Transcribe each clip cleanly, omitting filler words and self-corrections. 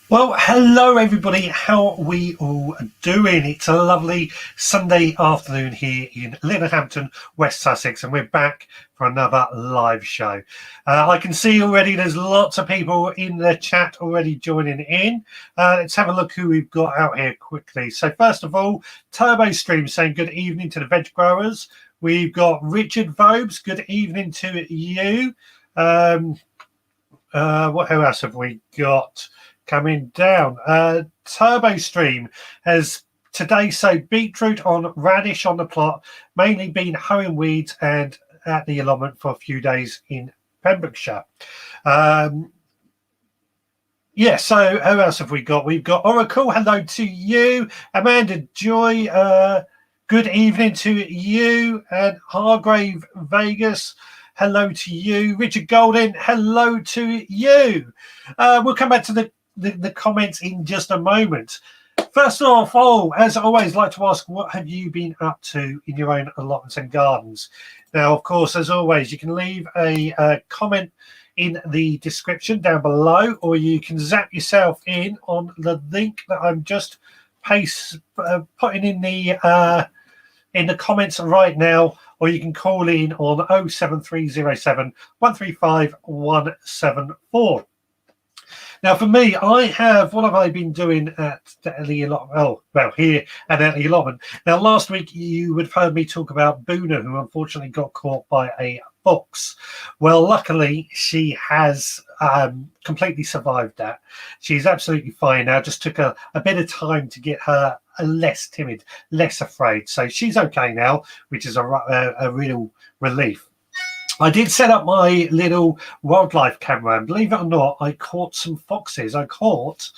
Well, hello everybody. How are we all doing? It's a lovely Sunday afternoon here in Littlehampton, West Sussex, and we're back for another live show. I can see already there's lots of people in the chat already joining in. Let's have a look who we've got out here quickly. So first of all, Turbo Stream saying good evening to the veg growers. We've got Richard Vobes. Good evening to you. Who else have we got coming down? Turbo Stream has today so beetroot on, radish on the plot, mainly been hoeing weeds and at the allotment for a few days in Pembrokeshire. Yeah, so who else have we got? We've got Oracle. Hello to you. Amanda Joy. Good evening to you. And Hargrave Vegas. Hello to you. Richard Golden. Hello to you. We'll come back to the comments in just a moment. First off, as always, like to ask, what have you been up to in your own allotments and gardens? Now, of course, as always, you can leave a comment in the description down below, or you can zap yourself in on the link that I'm just putting in the comments right now, or you can call in on 07307 135 174. Now, for me, what have I been doing at the allotment? Here and at the allotment. Now, last week, you would have heard me talk about Boona, who unfortunately got caught by a fox. Well, luckily, she has completely survived that. She's absolutely fine now. Just took a bit of time to get her less timid, less afraid. So she's okay now, which is a real relief. I did set up my little wildlife camera, and believe it or not, I caught some foxes. I caught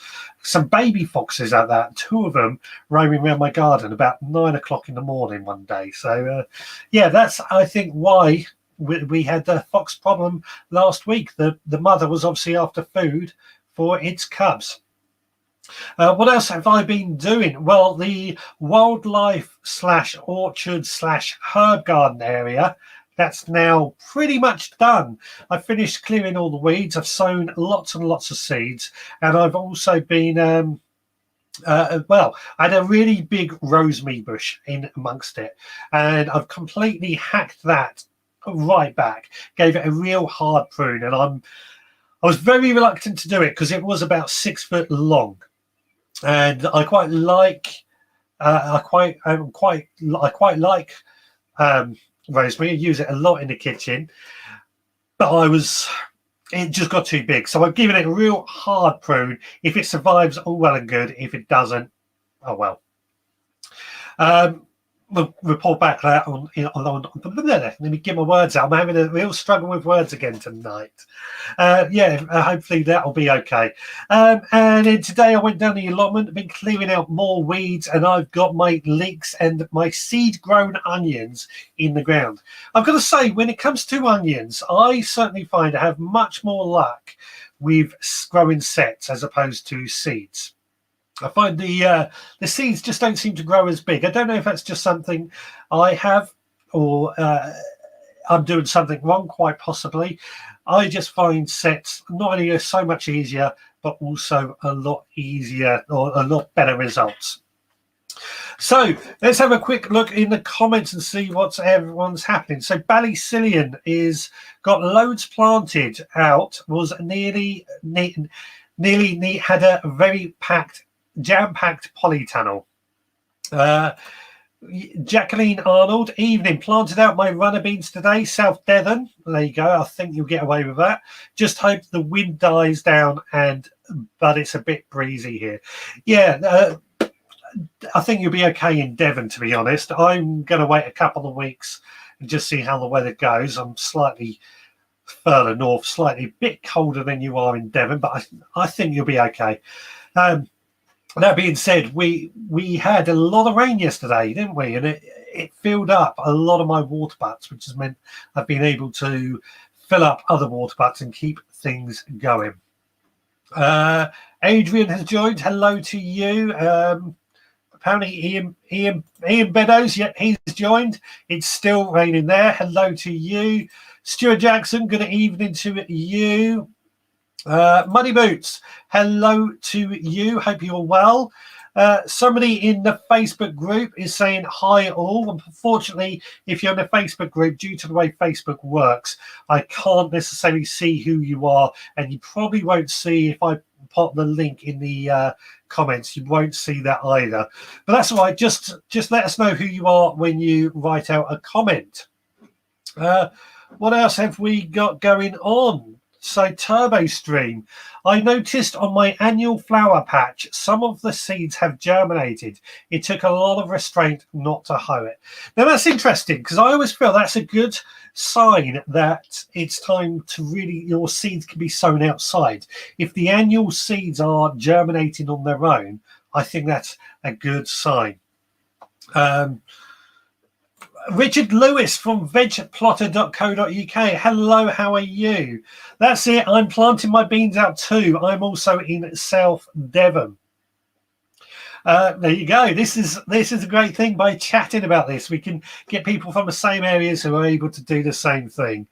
some baby foxes at that, 2 of them roaming around my garden about 9 o'clock in the morning one day. So, yeah, that's, I think, why we had the fox problem last week. The mother was obviously after food for its cubs. What else have I been doing? Well, the wildlife / orchard / herb garden area, that's now pretty much done. I've finished clearing all the weeds. I've sown lots and lots of seeds, and I've also been I had a really big rosemary bush in amongst it, and I've completely hacked that right back, gave it a real hard prune, and I was very reluctant to do it because it was about 6 foot long, and I quite like rosemary. I use it a lot in the kitchen, but it just got too big. So I've given it a real hard prune. If it survives, all well and good. If it doesn't, oh well. We'll report back that on. Let me get my words out. I'm having a real struggle with words again tonight. Hopefully that'll be okay. And then today I went down the allotment, been clearing out more weeds, and I've got my leeks and my seed-grown onions in the ground. I've got to say, when it comes to onions, I certainly find I have much more luck with growing sets as opposed to seeds. I find the seeds just don't seem to grow as big. I don't know if that's just something I have, or I'm doing something wrong, quite possibly. I just find sets not only so much easier, but also a lot easier or a lot better results. So let's have a quick look in the comments and see what's everyone's happening. So Ballycillian is got loads planted out, was nearly had a very jam-packed polytunnel. Jacqueline Arnold, evening, planted out my runner beans today, South Devon. There you go. I think you'll get away with that. Just hope the wind dies down, but it's a bit breezy here. Yeah, I think you'll be okay in Devon, to be honest. I'm going to wait a couple of weeks and just see how the weather goes. I'm slightly further north, slightly a bit colder than you are in Devon, but I think you'll be okay. That being said, we had a lot of rain yesterday, didn't we? And it filled up a lot of my water butts, which has meant I've been able to fill up other water butts and keep things going. Adrian has joined. Hello to you. Apparently Ian Beddoes, yeah, he's joined. It's still raining there. Hello to you. Stuart Jackson, good evening to you. Muddy Boots, hello to you. Hope you're well. Somebody in the Facebook group is saying hi all. Unfortunately, if you're in the Facebook group, due to the way Facebook works, I can't necessarily see who you are, and you probably won't see if I pop the link in the comments. You won't see that either. But that's all right. Just let us know who you are when you write out a comment. What else have we got going on? So Turbo Stream, I noticed on my annual flower patch, some of the seeds have germinated. It took a lot of restraint not to hoe it. Now that's interesting because I always feel that's a good sign that it's time to really, your seeds can be sown outside. If the annual seeds are germinating on their own, I think that's a good sign. Richard Lewis from vegplotter.co.uk. Hello, how are you? That's it. I'm planting my beans out too. I'm also in South Devon. There you go. This is a great thing. By chatting about this, we can get people from the same areas who are able to do the same thing.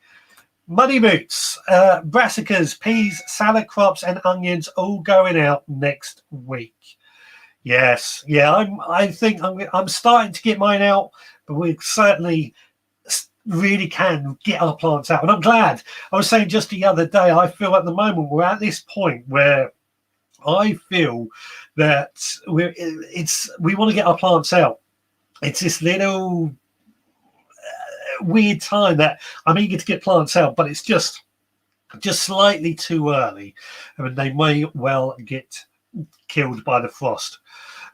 Muddy Boots, brassicas, peas, salad crops, and onions all going out next week. Yes, yeah. I think I'm starting to get mine out. But we certainly really can get our plants out. And I'm glad. I was saying just the other day, I feel at the moment we're at this point where I feel that we want to get our plants out. It's this little weird time that I'm eager to get plants out, but it's just slightly too early. I mean, they may well get killed by the frost.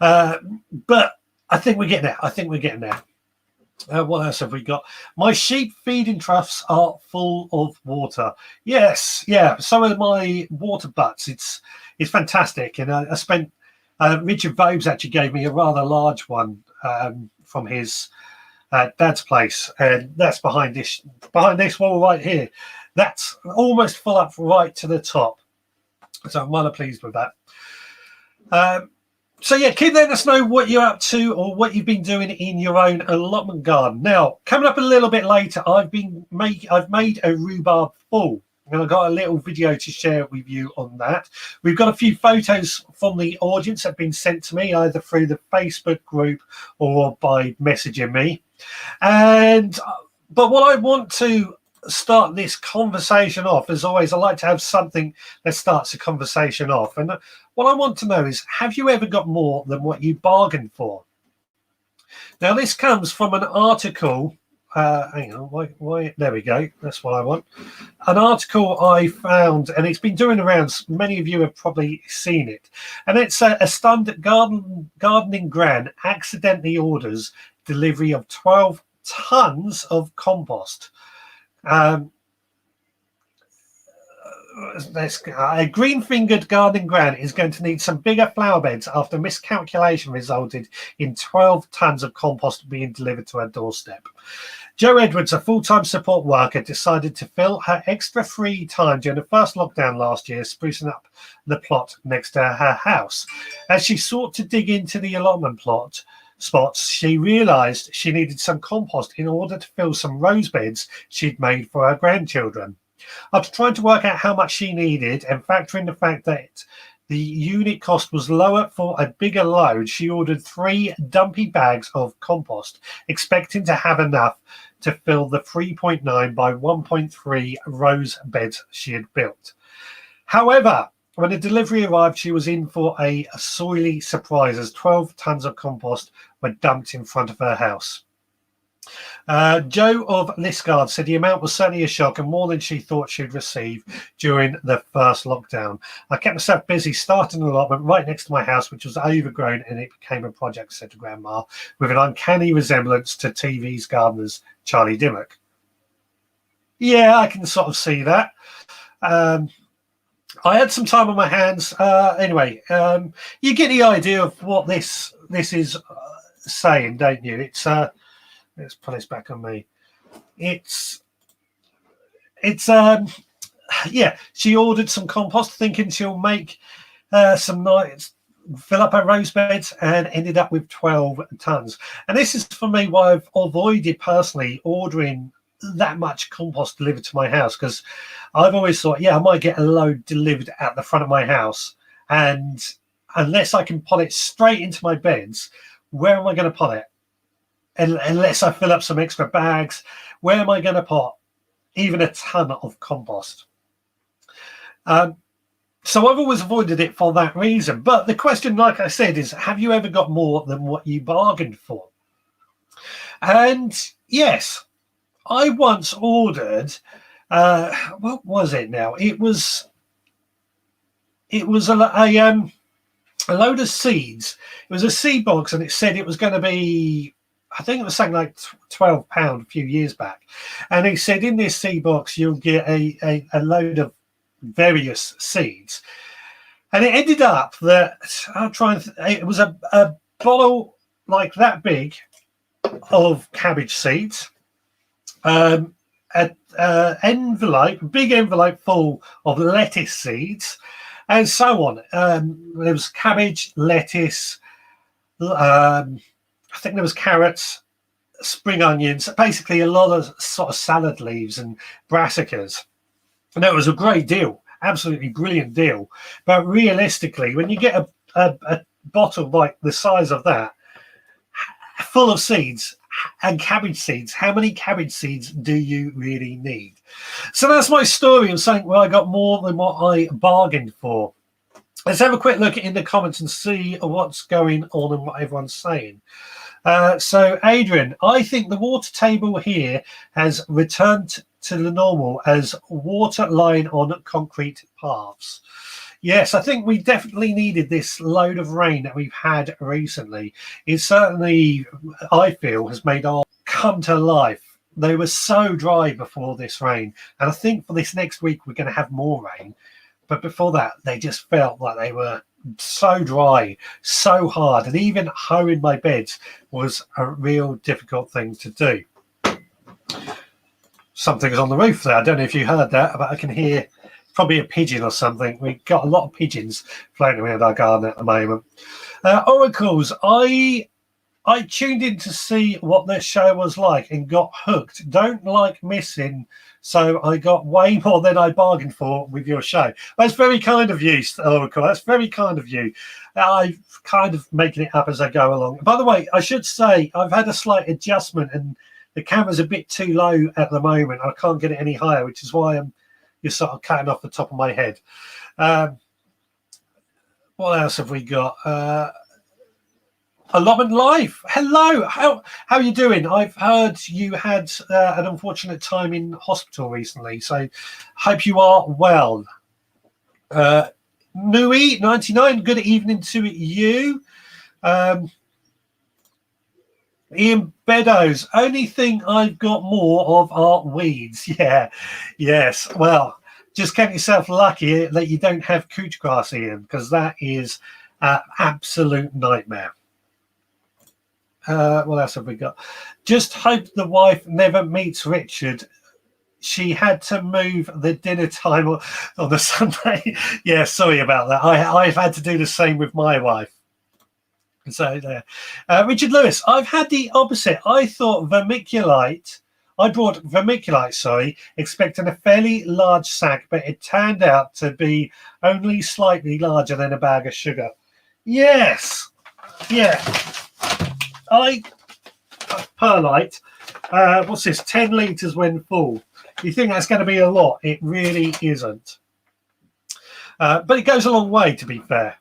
But I think we're getting there. What else have we got? My sheep feeding troughs are full of water. Yes, yeah. Some of my water butts. It's fantastic. And I spent. Richard Vobes actually gave me a rather large one from his dad's place, and that's behind this wall right here. That's almost full up right to the top. So I'm rather pleased with that. So yeah, keep letting us know what you're up to or what you've been doing in your own allotment garden. Now, coming up a little bit later, I've made a rhubarb full, and I've got a little video to share with you on that. We've got a few photos from the audience that have been sent to me either through the Facebook group or by messaging me. But what I want to start this conversation off, as always, I like to have something that starts a conversation off. And what I want to know is, have you ever got more than what you bargained for? Now, this comes from an article. Hang on, why? There we go. That's what I want. An article I found, and it's been doing around. Many of you have probably seen it. And it's a stunned gardening gran accidentally orders delivery of 12 tons of compost. A green-fingered gardening gran is going to need some bigger flower beds after miscalculation resulted in 12 tons of compost being delivered to her doorstep. Jo Edwards, a full-time support worker, decided to fill her extra free time during the first lockdown last year, sprucing up the plot next to her house. As she sought to dig into the allotment plot spots, she realised she needed some compost in order to fill some rose beds she'd made for her grandchildren. After trying to work out how much she needed and factoring the fact that the unit cost was lower for a bigger load, she ordered 3 dumpy bags of compost, expecting to have enough to fill the 3.9 by 1.3 rose beds she had built. However, when the delivery arrived, she was in for a soily surprise as 12 tons of compost were dumped in front of her house. Joe of Lisgard said the amount was certainly a shock and more than she thought she'd receive during the first lockdown. I kept myself busy starting an allotment right next to my house, which was overgrown, and it became a project, said to Grandma, with an uncanny resemblance to TV's Gardener's Charlie Dimmock. Yeah, I can sort of see that. I had some time on my hands. Anyway, you get the idea of what this is saying, don't you? It's let's put this back on me. It's yeah. She ordered some compost, thinking she'll make some nice, fill up her rose beds, and ended up with 12 tons. And this is for me why I've avoided personally ordering that much compost delivered to my house, because I've always thought, yeah, I might get a load delivered at the front of my house, and unless I can pot it straight into my beds, where am I going to pot it? And unless I fill up some extra bags, where am I going to pot even a ton of compost? So I've always avoided it for that reason. But the question, like I said, is have you ever got more than what you bargained for? And yes, I once ordered, what was it now? It was a load of seeds. It was a seed box, and it said it was going to be, I think it was something like £12 a few years back. And he said in this seed box you'll get a load of various seeds. And it ended up that it was a bottle like that big of cabbage seeds, an big envelope full of lettuce seeds, and so on. There was cabbage, lettuce, I think there was carrots, spring onions, basically a lot of sort of salad leaves and brassicas. And it was a great deal, absolutely brilliant deal. But realistically, when you get a bottle like the size of that, full of seeds and cabbage seeds, how many cabbage seeds do you really need? So that's my story of something where I got more than what I bargained for. Let's have a quick look in the comments and see what's going on and what everyone's saying. So Adrian, I think the water table here has returned to the normal as water lying on concrete paths. Yes, I think we definitely needed this load of rain that we've had recently. It certainly, I feel, has made our come to life. They were so dry before this rain, and I think for this next week we're going to have more rain. But before that, they just felt like they were so dry, so hard, and even hoeing my beds was a real difficult thing to do. Something's on the roof there. I don't know if you heard that, but I can hear probably a pigeon or something. We've got a lot of pigeons floating around our garden at the moment. Oracles, I tuned in to see what the show was like and got hooked. Don't like missing, so I got way more than I bargained for with your show. That's very kind of you, Oracle. That's very kind of you. I'm kind of making it up as I go along. By the way, I should say I've had a slight adjustment, and the camera's a bit too low at the moment. I can't get it any higher, which is why you're sort of cutting off the top of my head. What else have we got? Allotment Life. Hello. How are you doing? I've heard you had an unfortunate time in hospital recently, so hope you are well. Nui 99. Good evening to you. Ian Beddoes. Only thing I've got more of are weeds. Yeah. Yes. Well, just count yourself lucky that you don't have couch grass, Ian, because that is an absolute nightmare. What else have we got? Just hope the wife never meets Richard. She had to move the dinner time on the Sunday. Yeah, sorry about that. I've had to do the same with my wife. So there. Richard Lewis, I've had the opposite. I brought vermiculite, expecting a fairly large sack, but it turned out to be only slightly larger than a bag of sugar. Yes. Yeah. Perlite, what's this, 10 litres when full. You think that's going to be a lot? It really isn't. But it goes a long way, to be fair.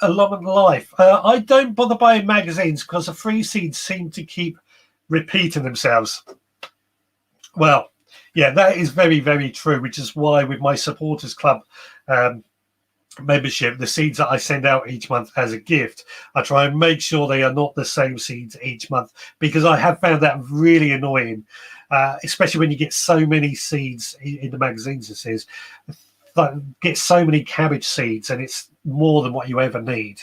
Allotment Life. I don't bother buying magazines because the free seeds seem to keep repeating themselves. Well, yeah, that is very, very true, which is why with my supporters club membership, the seeds that I send out each month as a gift, I try and make sure they are not the same seeds each month, because I have found that really annoying, especially when you get so many seeds in the magazines. It says get so many cabbage seeds and it's more than what you ever need.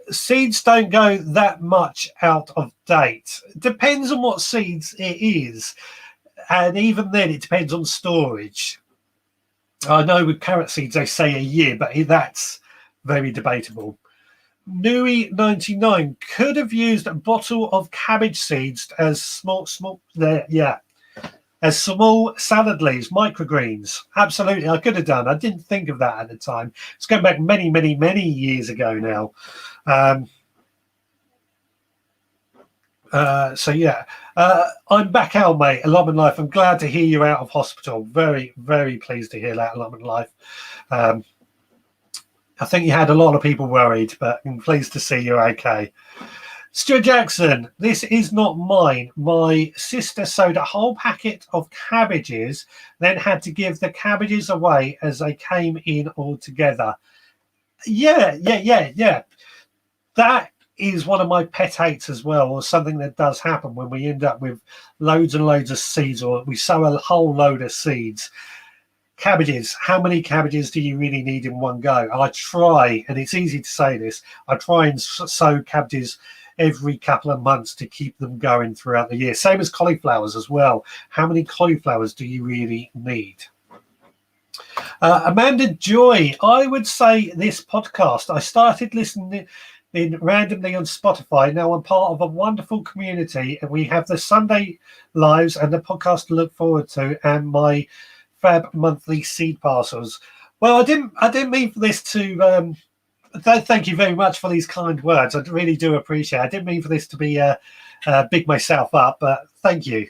Seeds don't go that much out of date. Depends on what seeds it is, and even then it depends on storage. I know with carrot seeds they say a year, but that's very debatable. Nui99 could have used a bottle of cabbage seeds as small as small salad leaves, microgreens. Absolutely, I could have done. I didn't think of that at the time. It's going back many, many, many years ago now. So yeah, I'm back out, mate. Allotment Life. I'm glad to hear you're out of hospital. Very, very pleased to hear that, Allotment Life. I think you had a lot of people worried, but I'm pleased to see you're okay. Stuart Jackson, this is not mine. My sister sowed a whole packet of cabbages, then had to give the cabbages away as they came in all together. Yeah. That is one of my pet hates as well, or something that does happen when we end up with loads and loads of seeds, or we sow a whole load of seeds. Cabbages, how many cabbages do you really need in one go? I try, and it's easy to say this, I try and sow cabbages every couple of months to keep them going throughout the year. Same as cauliflowers as well. How many cauliflowers do you really need? Amanda Joy, I would say this podcast, I started listening in randomly on Spotify. Now I'm part of a wonderful community, and we have the Sunday lives and the podcast to look forward to, and my fab monthly seed parcels. Well, I didn't mean for this to thank you very much for these kind words. I really do appreciate it. I didn't mean for this to be big myself up, but thank you.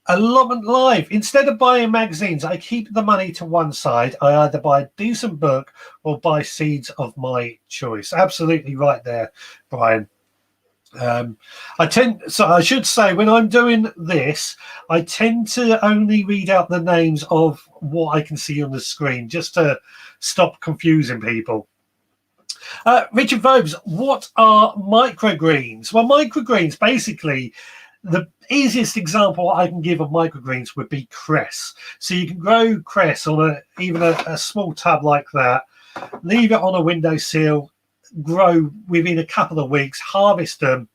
Allotment Live. Instead of buying magazines, I keep the money to one side. I either buy a decent book or buy seeds of my choice. Absolutely right there, Brian. I should say, when I'm doing this, I tend to only read out the names of what I can see on the screen, just to stop confusing people. Richard Vobes, what are microgreens? Well, microgreens, basically, the easiest example I can give of microgreens would be cress. So you can grow cress on even a small tub like that, leave it on a windowsill, grow within a couple of weeks, harvest them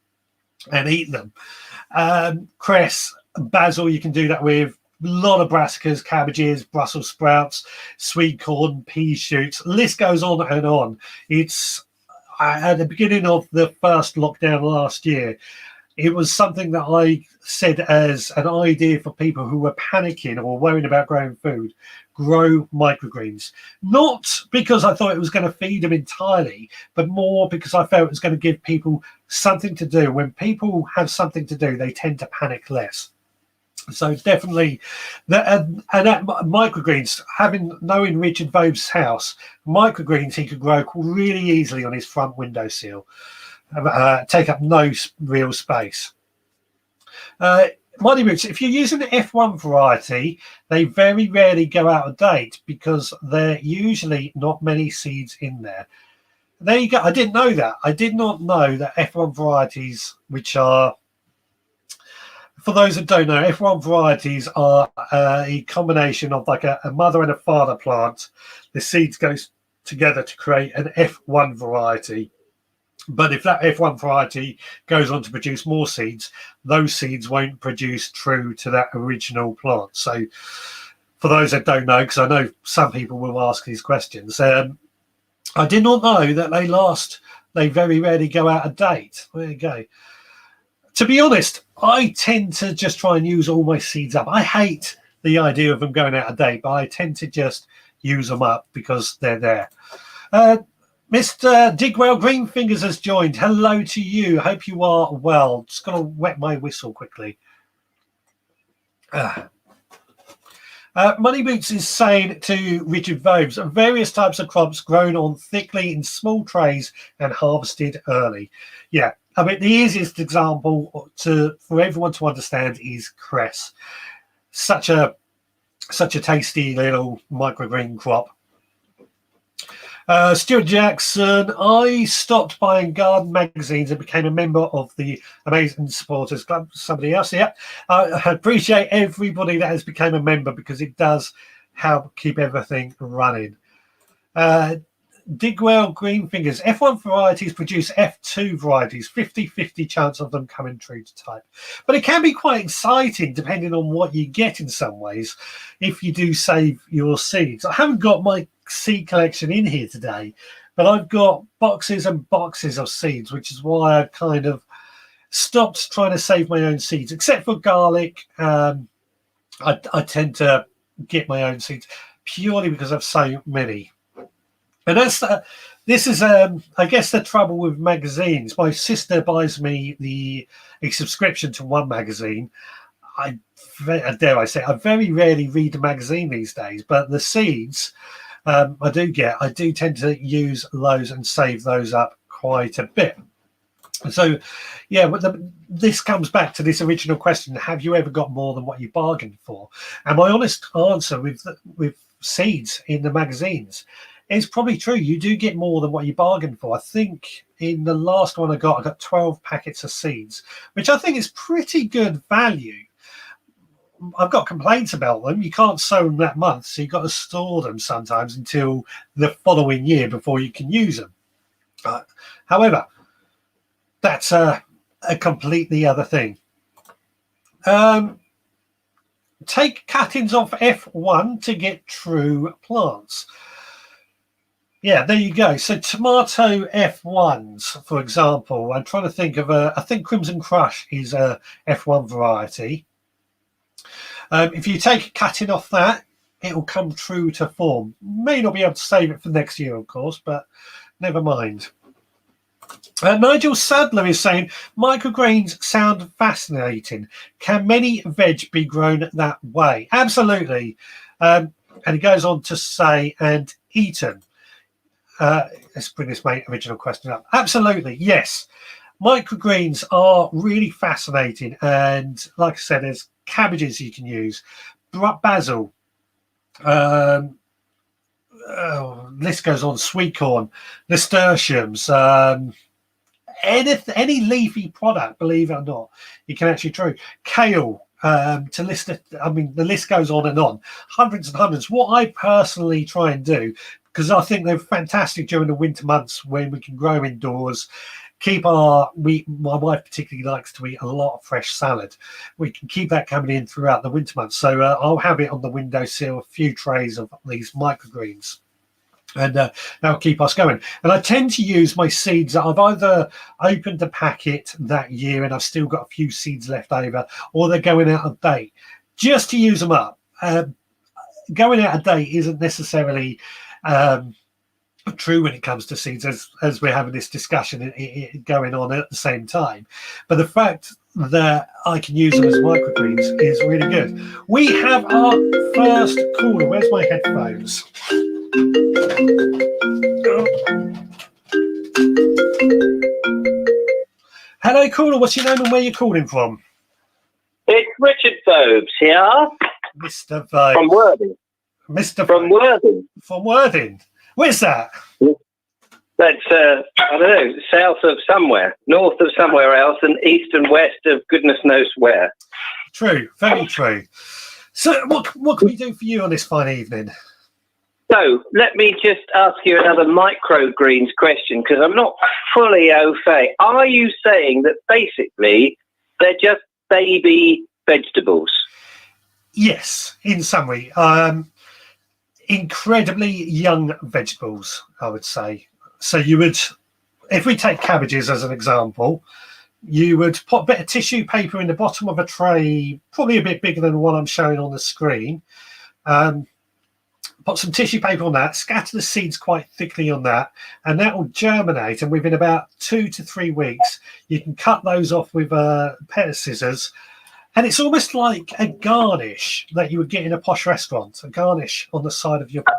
and eat them. Cress, basil, you can do that with. A lot of brassicas, cabbages, Brussels sprouts, sweet corn, pea shoots. The list goes on and on. It's at the beginning of the first lockdown last year, it was something that I said as an idea for people who were panicking or worrying about growing food. Grow microgreens. Not because I thought it was going to feed them entirely, but more because I felt it was going to give people something to do. When people have something to do, they tend to panic less. So definitely, that microgreens, knowing Richard Vobes' house, microgreens he could grow really easily on his front windowsill. Take up no real space. Mighty Roots, if you're using the F1 variety, they very rarely go out of date because there are usually not many seeds in there. There you go. I didn't know that. I did not know that F1 varieties, which are, for those that don't know, F1 varieties are a combination of like a mother and a father plant. The seeds go together to create an F1 variety. But if that F1 variety goes on to produce more seeds, those seeds won't produce true to that original plant. So for those that don't know, because I know some people will ask these questions, I did not know that they very rarely go out of date. There you go. To be honest, I tend to just try and use all my seeds up. I hate the idea of them going out of date, but I tend to just use them up because they're there. Mr. Digwell Greenfingers has joined. Hello to you. Hope you are well. Just going to wet my whistle quickly. Money Boots is saying to Richard Vobes, various types of crops grown on thickly in small trays and harvested early. Yeah, I mean, the easiest example for everyone to understand is cress. Such a tasty little microgreen crop. Stuart Jackson, I stopped buying garden magazines and became a member of the Amazing Supporters Club. Somebody else, yeah. I appreciate everybody that has become a member because it does help keep everything running. Digwell Greenfingers, F1 varieties produce F2 varieties, 50-50 chance of them coming true to type. But it can be quite exciting depending on what you get in some ways if you do save your seeds. I haven't got my seed collection in here today, but I've got boxes and boxes of seeds, which is why I kind of stopped trying to save my own seeds, except for garlic. I tend to get my own seeds purely because I've so many. And this is, I guess, the trouble with magazines. My sister buys me a subscription to one magazine. I very rarely read a magazine these days, but the seeds I do tend to use those and save those up quite a bit. So, yeah, but this comes back to this original question: have you ever got more than what you bargained for? And my honest answer with seeds in the magazines is probably true. You do get more than what you bargained for. I think in the last one I got 12 packets of seeds, which I think is pretty good value. I've got complaints about them. You can't sow them that month, so you've got to store them sometimes until the following year before you can use them. However, that's a completely other thing. Take cuttings off F1 to get true plants. Yeah, there you go. So tomato F1s, for example, I'm trying to think of I think Crimson Crush is a F1 variety. If you take a cutting off that, it will come true to form. May not be able to save it for next year, of course, but never mind. Nigel Sadler is saying, microgreens sound fascinating. Can many veg be grown that way? Absolutely. And he goes on to say, and eaten. Let's bring this original question up. Absolutely, yes. Microgreens are really fascinating. And like I said, there's cabbages you can use, basil, list goes on, sweet corn, nasturtiums, any leafy product, believe it or not, you can actually grow. Kale, to list it, I mean, the list goes on and on, hundreds and hundreds. What I personally try and do, because I think they're fantastic during the winter months when we can grow indoors, my wife particularly likes to eat a lot of fresh salad. We can keep that coming in throughout the winter months. So I'll have it on the windowsill, a few trays of these microgreens. And that'll keep us going. And I tend to use my seeds that I've either opened a packet that year and I've still got a few seeds left over, or they're going out of date, just to use them up. Going out of date isn't necessarily true when it comes to seeds, as we're having this discussion going on at the same time. But the fact that I can use them as microgreens is really good. We have our first caller. Where's my headphones? Hello, caller. What's your name and where you're calling from? It's Richard Phobes here. Mr. Phobes. From Worthing. Mr. From Phobes. Worthing. From Worthing. Where's that? That's, I don't know, south of somewhere, north of somewhere else, and east and west of goodness knows where. True, very true. So what can we do for you on this fine evening? So let me just ask you another microgreens question, because I'm not fully au fait. Are you saying that basically they're just baby vegetables? Yes, in summary. Incredibly young vegetables, I would say. So you would, if we take cabbages as an example, you would put a bit of tissue paper in the bottom of a tray, probably a bit bigger than the one I'm showing on the screen. Put some tissue paper on that, scatter the seeds quite thickly on that, and that will germinate. And within about 2 to 3 weeks, you can cut those off with a pair of scissors. And it's almost like a garnish that you would get in a posh restaurant, a garnish on the side of your plate.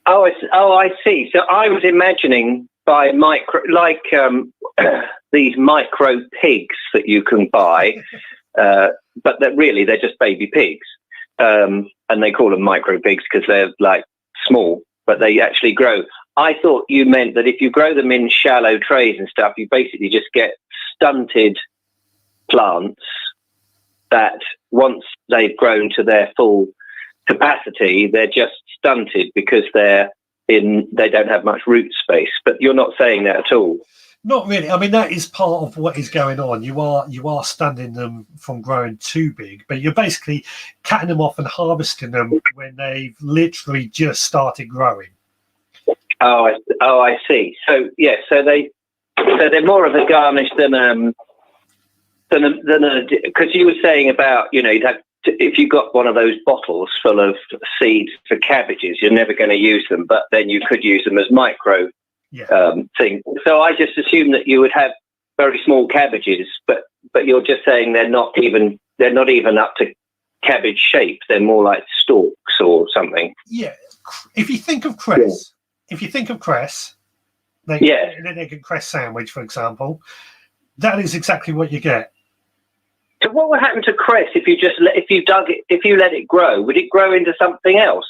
Oh, I see. So I was imagining by these micro pigs that you can buy, but that really they're just baby pigs. And they call them micro pigs because they're like small, but they actually grow. I thought you meant that if you grow them in shallow trays and stuff, you basically just get stunted plants that once they've grown to their full capacity, they're just stunted because they don't have much root space. But you're not saying that at all. Not really. I mean, that is part of what is going on. You are stunning them from growing too big, but you're basically cutting them off and harvesting them when they've literally just started growing. Oh, I see. So they're more of a garnish than because you were saying about, you know, you'd have if you got one of those bottles full of seeds for cabbages, you're never going to use them, but then you could use them as micro things. So I just assumed that you would have very small cabbages, but you're just saying they're not even up to cabbage shape. They're more like stalks or something. Yeah. If you think of cress, like an egg and cress sandwich, for example, that is exactly what you get. So what would happen to cress if you let it grow? Would it grow into something else?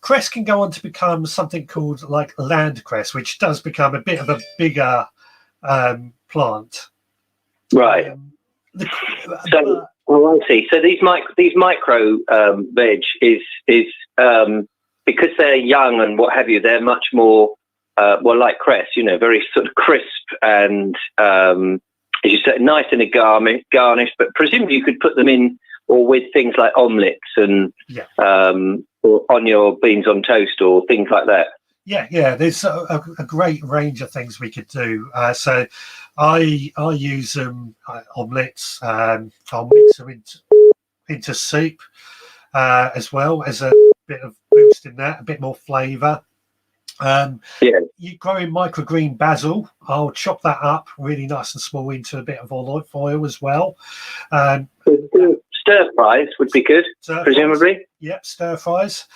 Cress can go on to become something called like land cress, which does become a bit of a bigger plant. Right. I see. So these micro veg is because they're young and what have you. They're much more like cress, you know, very sort of crisp and as you said, nice in a garnish. But presumably you could put them in or with things like omelettes and or on your beans on toast or things like that. Yeah. There's a great range of things we could do. So I use omelettes. I'll mix them into soup as well as a bit of boost in that, a bit more flavour. You grow in microgreen basil. I'll chop that up really nice and small into a bit of olive oil as well. Stir fries would be good, presumably. Yep, stir fries.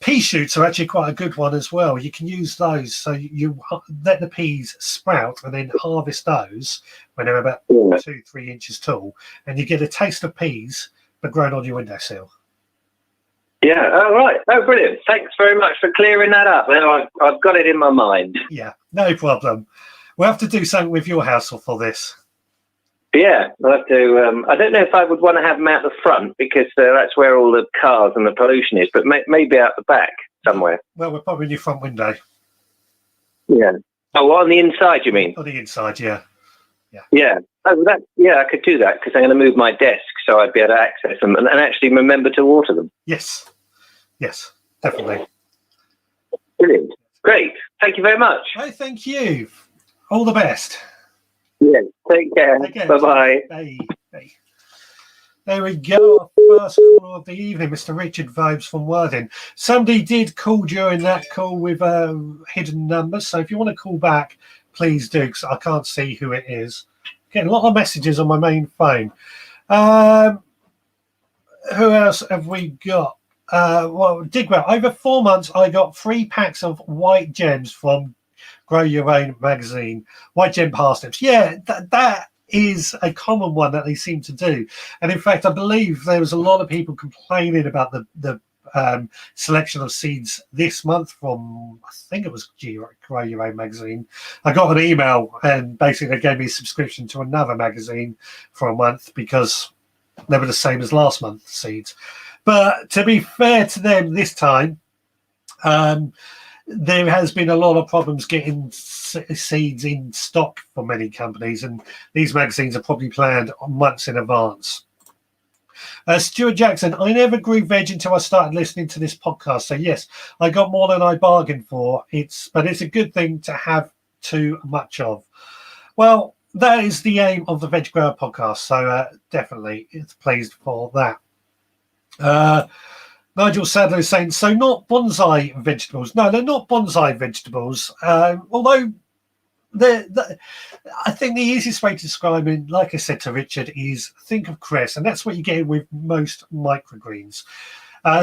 Pea shoots are actually quite a good one as well. You can use those. So you let the peas sprout and then harvest those when they're about 2-3 inches tall, and you get a taste of peas but grown on your windowsill. Yeah. Oh, right. Oh, brilliant. Thanks very much for clearing that up. Now I've got it in my mind. Yeah, no problem. We'll have to do something with your house for this. Yeah, I'll have to. I don't know if I would want to have them out the front because that's where all the cars and the pollution is, but maybe out the back somewhere. Well, we're probably in your front window. Yeah. Oh, on the inside, you mean? On the inside, yeah. Yeah. Oh, I could do that because I'm going to move my desk so I'd be able to access them and actually remember to water them. Yes, definitely. Brilliant. Great. Thank you very much. Oh, thank you. All the best. Yeah. Take care. Bye-bye. Bye. There we go. Our first caller of the evening, Mr. Richard Vobes from Worthing. Somebody did call during that call with hidden numbers. So if you want to call back, please do, because I can't see who it is. Getting a lot of messages on my main phone. Who else have we got? Digwell. Over 4 months, I got 3 packs of white gems from Grow Your Own magazine. White gem parsnips. Yeah, that is a common one that they seem to do. And in fact, I believe there was a lot of people complaining about the selection of seeds this month from, I think it was Grow Your Own magazine. I got an email and basically they gave me a subscription to another magazine for a month because they were the same as last month's seeds. But to be fair to them this time, there has been a lot of problems getting seeds in stock for many companies, and these magazines are probably planned months in advance. Stuart Jackson, I never grew veg until I started listening to this podcast. So yes, I got more than I bargained for. But it's a good thing to have too much of. Well, that is the aim of the Veg Grower podcast. So definitely, it's pleased for that. Nigel Sadler is saying, so not bonsai vegetables. No, they're not bonsai vegetables. Although I think the easiest way to describe it, like I said to Richard, is think of cress, and that's what you get with most microgreens.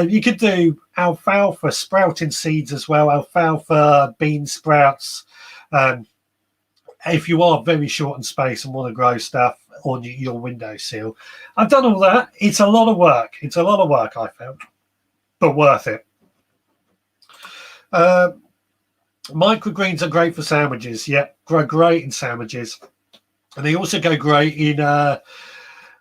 You could do alfalfa sprouting seeds as well, alfalfa, bean sprouts. If you are very short in space and want to grow stuff on your windowsill. I've done all that. It's a lot of work. I found, but worth it. Microgreens are great for sandwiches. Yeah, grow great in sandwiches. And they also go great in, as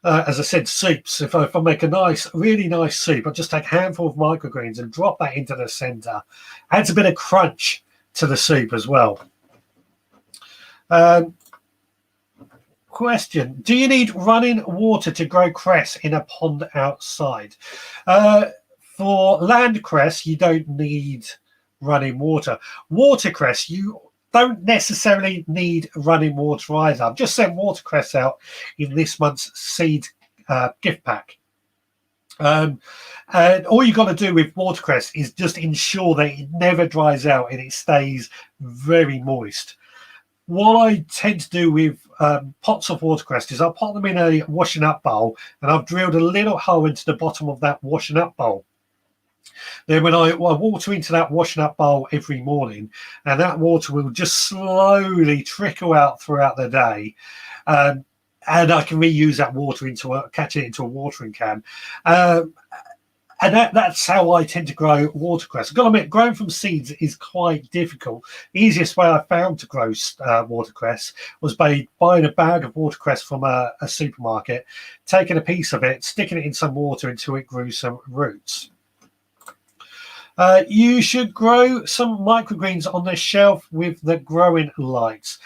I said, soups. If I make a really nice soup, I just take a handful of microgreens and drop that into the center. Adds a bit of crunch to the soup as well. Question: do you need running water to grow cress in a pond outside? For land cress, you don't need running water. Watercress, you don't necessarily need running water either. I've just sent watercress out in this month's seed gift pack. And all you got to do with watercress is just ensure that it never dries out and it stays very moist. What I tend to do with pots of watercress is I'll pot them in a washing up bowl, and I've drilled a little hole into the bottom of that washing up bowl. Then when I water into that washing up bowl every morning, and that water will just slowly trickle out throughout the day, and I can reuse that water catch it into a watering can. And that's how I tend to grow watercress. I've got to admit, growing from seeds is quite difficult. The easiest way I found to grow watercress was by buying a bag of watercress from a supermarket, taking a piece of it, sticking it in some water until it grew some roots. You should grow some microgreens on the shelf with the growing lights.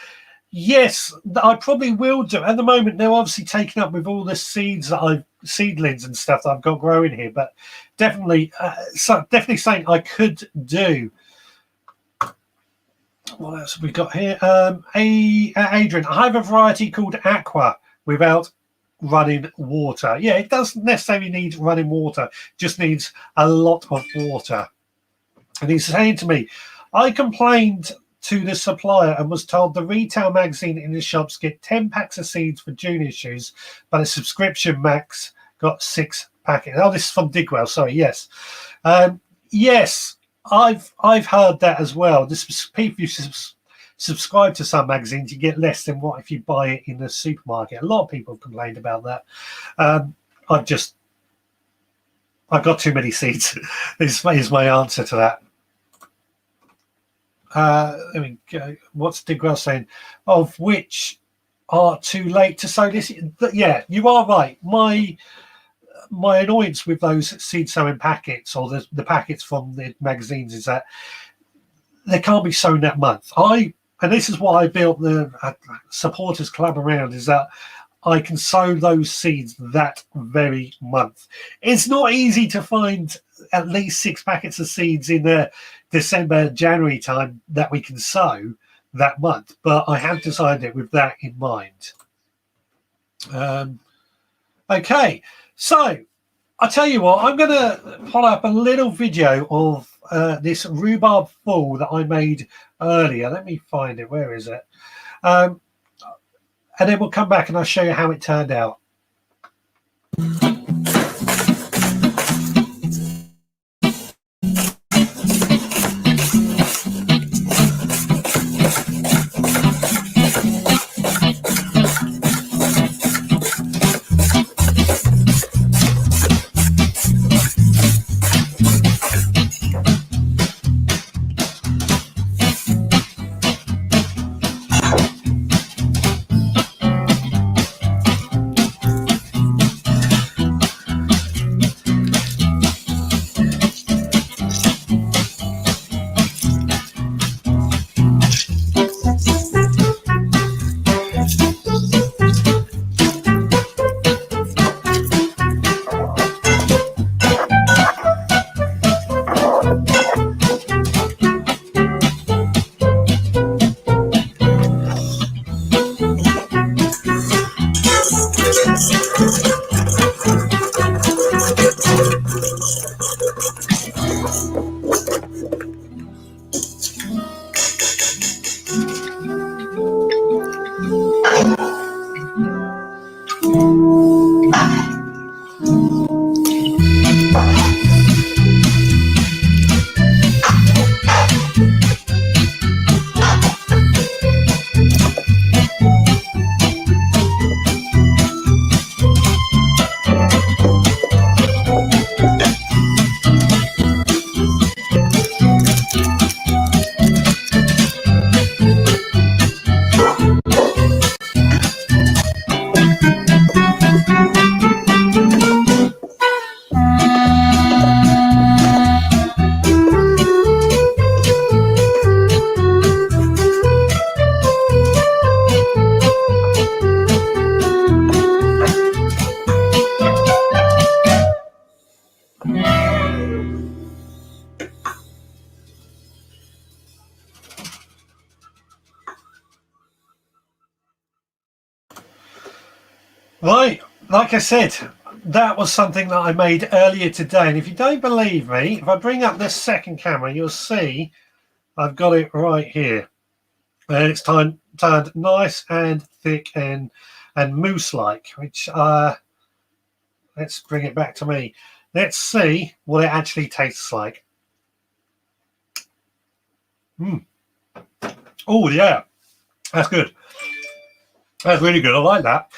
Yes, I probably will do. At the moment, they're obviously taken up with all the seedlings and stuff that I've got growing here, but definitely something I could do. What else have we got here? Adrian, I have a variety called Aqua without running water. Yeah, it doesn't necessarily need running water, just needs a lot of water. And he's saying to me, I complained to the supplier and was told the retail magazine in the shops get 10 packs of seeds for junior issues, but a subscription max got 6 packets. Oh, this is from Digwell. Sorry. Yes. Yes, I've heard that as well. If you subscribe to some magazines, you get less than what if you buy it in the supermarket. A lot of people complained about that. I've got too many seeds. is my answer to that. There we go. What's Digwell saying? Of which are too late to sow this? Yeah, you are right. My annoyance with those seed sowing packets or the packets from the magazines is that they can't be sown that month. And this is why I built the supporters club around, is that I can sow those seeds that very month. It's not easy to find at least 6 packets of seeds in the December, January time that we can sow that month, but I have decided with that in mind. Okay, so I'll tell you what, I'm going to pull up a little video of this rhubarb fall that I made earlier. Let me find it. Where is it? And then we'll come back and I'll show you how it turned out. Right, like I said, that was something that I made earlier today. And if you don't believe me, if I bring up this second camera, you'll see I've got it right here. And it's turned nice and thick and mousse-like, which let's bring it back to me. Let's see what it actually tastes like. Oh yeah, that's good. That's really good. I like that.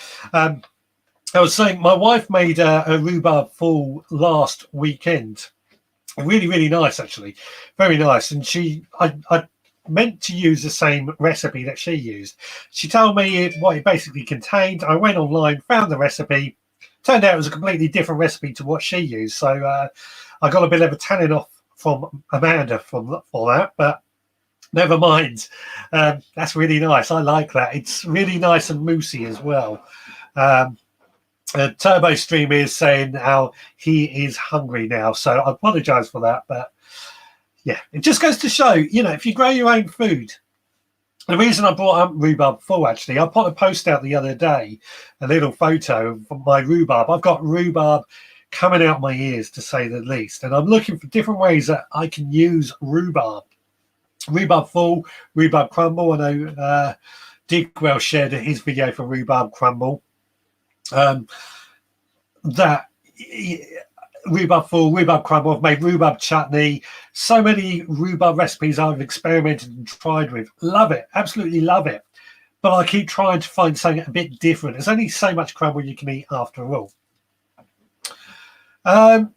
I was saying my wife made a rhubarb fool last weekend. Really, really nice, actually. Very nice. And I meant to use the same recipe that she used. She told me what it basically contained. I went online, found the recipe. Turned out it was a completely different recipe to what she used. So I got a bit of a telling off from Amanda for that. But never mind. That's really nice. I like that. It's really nice and moussey as well. Turbo Stream is saying how he is hungry now, so I apologise for that. But yeah, it just goes to show, if you grow your own food. The reason I brought up rhubarb full, actually, I put a post out the other day, a little photo of my rhubarb. I've got rhubarb coming out my ears, to say the least, and I'm looking for different ways that I can use rhubarb. Rhubarb full, rhubarb crumble. I know Digwell shared his video for rhubarb crumble. That rhubarb full, rhubarb crumble. I've made rhubarb chutney. So many rhubarb recipes I've experimented and tried with. Love it, absolutely love it. But I keep trying to find something a bit different. There's only so much crumble you can eat after all. Now,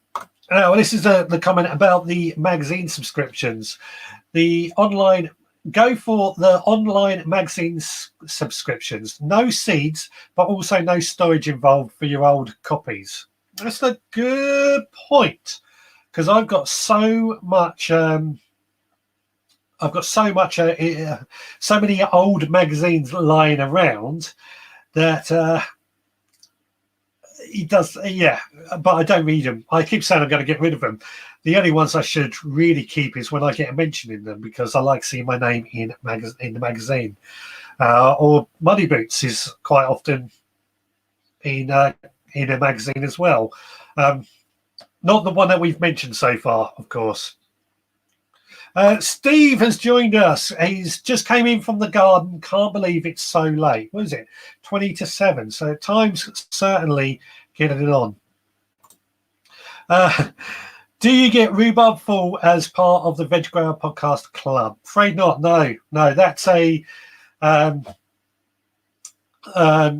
this is the comment about the magazine subscriptions. Go for the online magazine subscriptions. No seeds, but also no storage involved for your old copies. That's a good point, because I've got so much. So many old magazines lying around that it does. Yeah, but I don't read them. I keep saying I'm going to get rid of them. The only ones I should really keep is when I get a mention in them, because I like seeing my name in the magazine. Or Money Boots is quite often in a magazine as well. Not the one that we've mentioned so far, of course. Steve has joined us. He's just came in from the garden. Can't believe it's so late. What is it? 20 to 7. So time's certainly getting it on. Do you get rhubarb full as part of the Veg Grower Podcast Club? Afraid not. No. That's a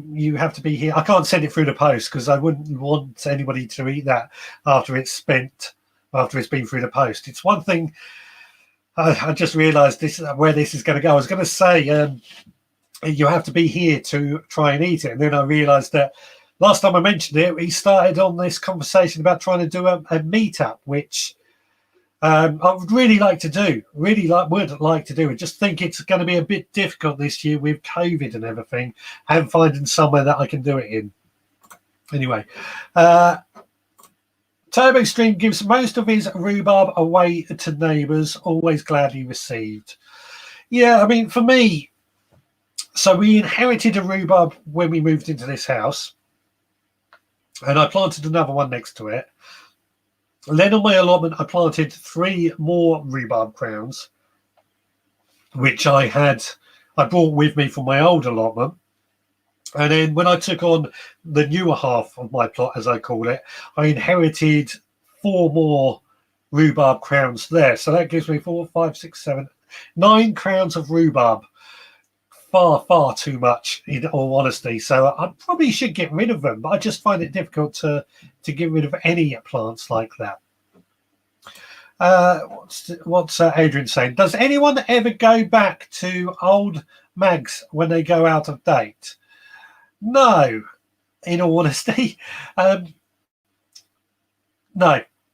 you have to be here. I can't send it through the post because I wouldn't want anybody to eat that after it's been through the post. It's one thing. I just realised where this is going to go. I was going to say you have to be here to try and eat it, and then I realised that last time I mentioned it, we started on this conversation about trying to do a meetup, which I would really like to do. Would like to do. I just think it's going to be a bit difficult this year with COVID and everything, and finding somewhere that I can do it in. Anyway, Turbo Stream gives most of his rhubarb away to neighbours, always gladly received. Yeah, I mean, for me, so we inherited a rhubarb when we moved into this house, and I planted another one next to it. And then on my allotment, I planted 3 more rhubarb crowns, which I brought with me from my old allotment. And then when I took on the newer half of my plot, as I call it, I inherited 4 more rhubarb crowns there. So that gives me 4, 5, 6, 7, 9 crowns of rhubarb. Far, far too much, in all honesty. So I probably should get rid of them, but I just find it difficult to get rid of any plants like that. What's Adrian saying? Does anyone ever go back to old mags when they go out of date? No, in all honesty. No,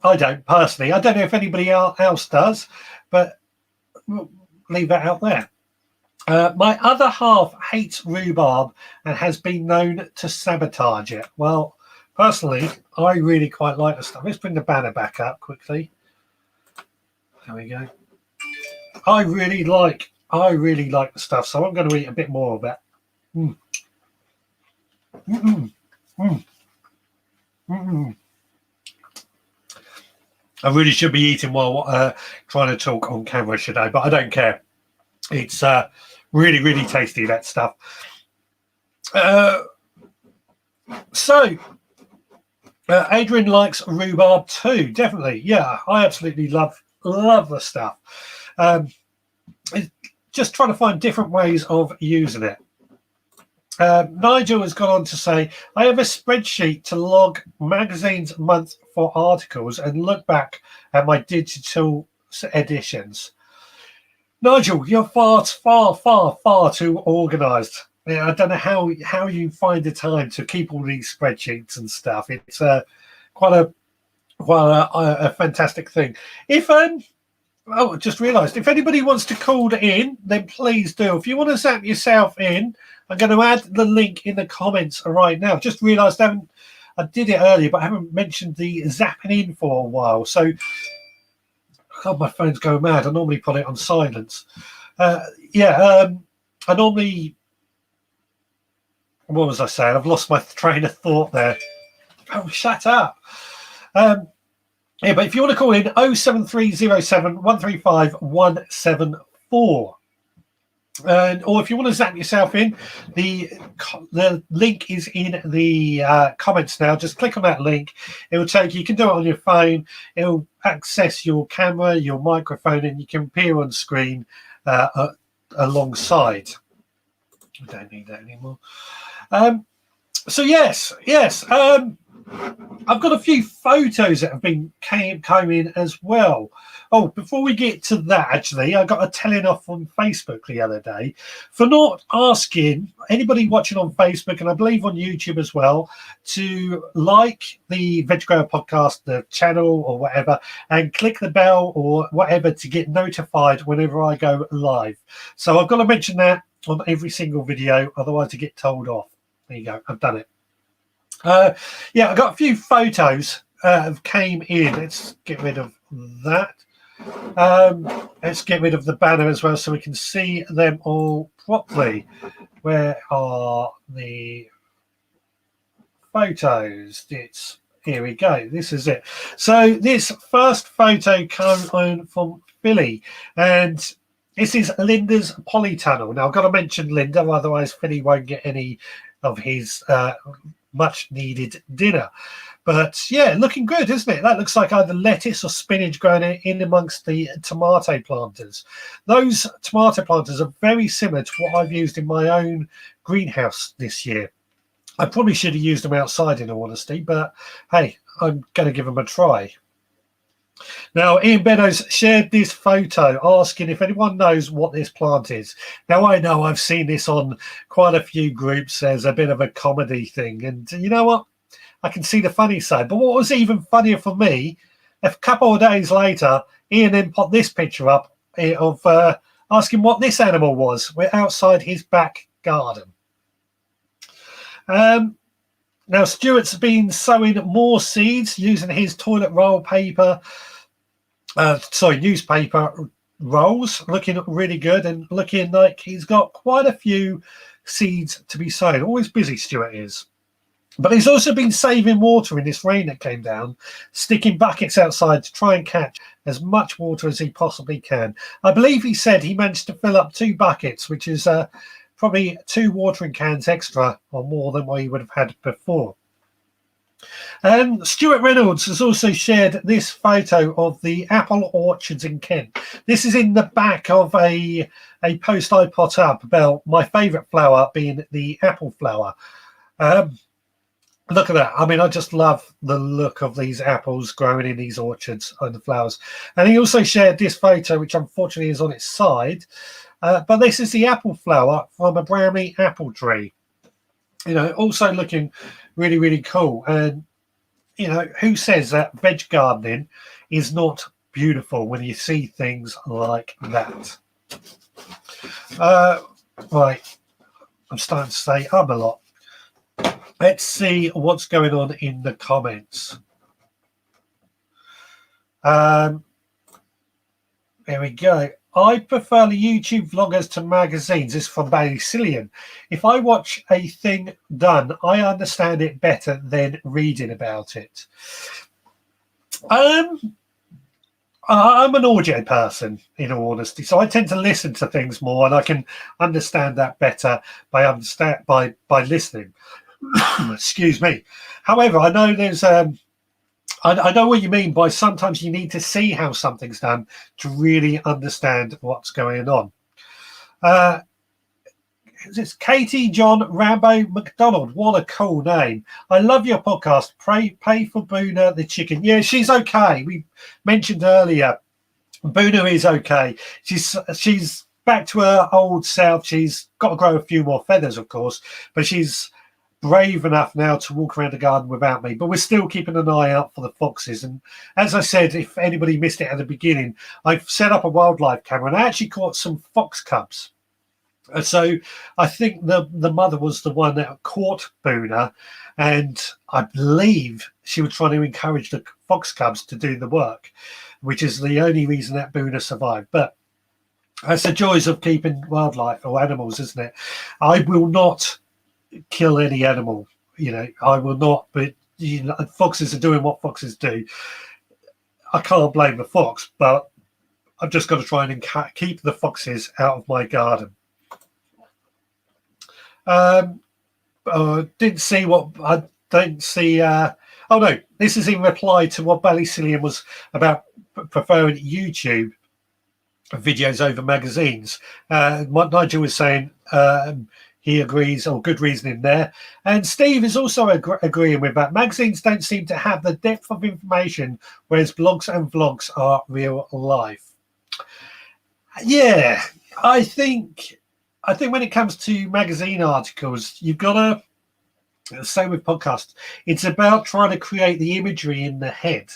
I don't personally. I don't know if anybody else does, but we'll leave that out there. My other half hates rhubarb and has been known to sabotage it. Well, personally, I really quite like the stuff. Let's bring the banner back up quickly. There we go. I really like the stuff, so I'm going to eat a bit more of it. Mm. Mm-mm. I really should be eating while trying to talk on camera today, but I don't care. It's really, really tasty, that stuff. Adrian likes rhubarb too, definitely. Yeah, I absolutely love the stuff. Just trying to find different ways of using it. Nigel has gone on to say, I have a spreadsheet to log magazines month for articles and look back at my digital editions. Nigel, you're far too organised. Yeah, I don't know how you find the time to keep all these spreadsheets and stuff. It's quite a fantastic thing. If oh, I just realised, if anybody wants to call in, then please do. If you want to zap yourself in, I'm going to add the link in the comments right now. Just realised I did it earlier, but I haven't mentioned the zapping in for a while. So, God, my phone's going mad. I normally put it on silence. I normally... What was I saying? I've lost my train of thought there. Oh, shut up. Yeah, but if you want to call in, 07307 135 174. Or if you want to zap yourself in, the link is in the comments now. Just click on that link. It will take you. You can do it on your phone. It will access your camera, your microphone, and you can appear on screen alongside. I don't need that anymore. So yes. I've got a few photos that have been came in as well. Oh, before we get to that, actually, I got a telling off on Facebook the other day for not asking anybody watching on Facebook, and I believe on YouTube as well, to like the Veg Grower Podcast, the channel or whatever, and click the bell or whatever to get notified whenever I go live. So I've got to mention that on every single video, otherwise I get told off. There you go, I've done it. I got a few photos came in. Let's get rid of that. Let's get rid of the banner as well so we can see them all properly. Where are the photos? Here we go. This is it. So this first photo comes on from Philly, and this is Linda's polytunnel. Now I've got to mention Linda, otherwise Philly won't get any of his much needed dinner. But yeah, looking good, isn't it? That looks like either lettuce or spinach growing in amongst the tomato planters. Those tomato planters are very similar to what I've used in my own greenhouse this year. I probably should have used them outside, in all honesty, but hey, I'm going to give them a try. Now, Ian Beddoes shared this photo asking if anyone knows what this plant is. Now, I know I've seen this on quite a few groups as a bit of a comedy thing. And you know what? I can see the funny side. But what was even funnier for me, a couple of days later, Ian then put this picture up of asking what this animal was. We're outside his back garden. Now, Stuart's been sowing more seeds using his toilet roll paper, newspaper rolls, looking really good and looking like he's got quite a few seeds to be sown. Always busy, Stuart is. But he's also been saving water in this rain that came down, sticking buckets outside to try and catch as much water as he possibly can. I believe he said he managed to fill up 2 buckets, which is probably 2 watering cans extra or more than what he would have had before. Stuart Reynolds has also shared this photo of the apple orchards in Kent. This is in the back of a post I put up about my favourite flower being the apple flower. Look at that. I mean, I just love the look of these apples growing in these orchards and the flowers. And he also shared this photo, which unfortunately is on its side. But this is the apple flower from a brownie apple tree. You know, also looking really, really cool. And, you know, who says that veg gardening is not beautiful when you see things like that? Right. I'm starting to say a lot. Let's see what's going on in the comments. There we go. I prefer the YouTube vloggers to magazines. This is from Cillian. If I watch a thing done, I understand it better than reading about it. I'm an audio person, in all honesty, so I tend to listen to things more, and I can understand that better by listening. Excuse me. However, I know there's I know what you mean by sometimes you need to see how something's done to really understand what's going on. It's Katie John Rambo McDonald. What a cool name. I love your podcast. Pray for Boona the chicken. Yeah, she's okay. We mentioned earlier, Boona is okay. She's back to her old self. She's got to grow a few more feathers, of course, but she's brave enough now to walk around the garden without me. But we're still keeping an eye out for the foxes. And as I said, if anybody missed it at the beginning, I've set up a wildlife camera and I actually caught some fox cubs. So I think the mother was the one that caught Boona, and I believe she was trying to encourage the fox cubs to do the work, which is the only reason that Boona survived. But that's the joys of keeping wildlife or animals, isn't it? I will not kill any animal, I will not, but foxes are doing what foxes do. I can't blame the fox, but I've just got to try and keep the foxes out of my garden. Didn't see what I don't see. Oh no, this is in reply to what Cillian was about preferring YouTube videos over magazines. What Nigel was saying, he agrees, or good reasoning there. And Steve is also agreeing with that. Magazines don't seem to have the depth of information, whereas blogs and vlogs are real life. Yeah, I think when it comes to magazine articles, you've got to, same with podcasts, it's about trying to create the imagery in the head.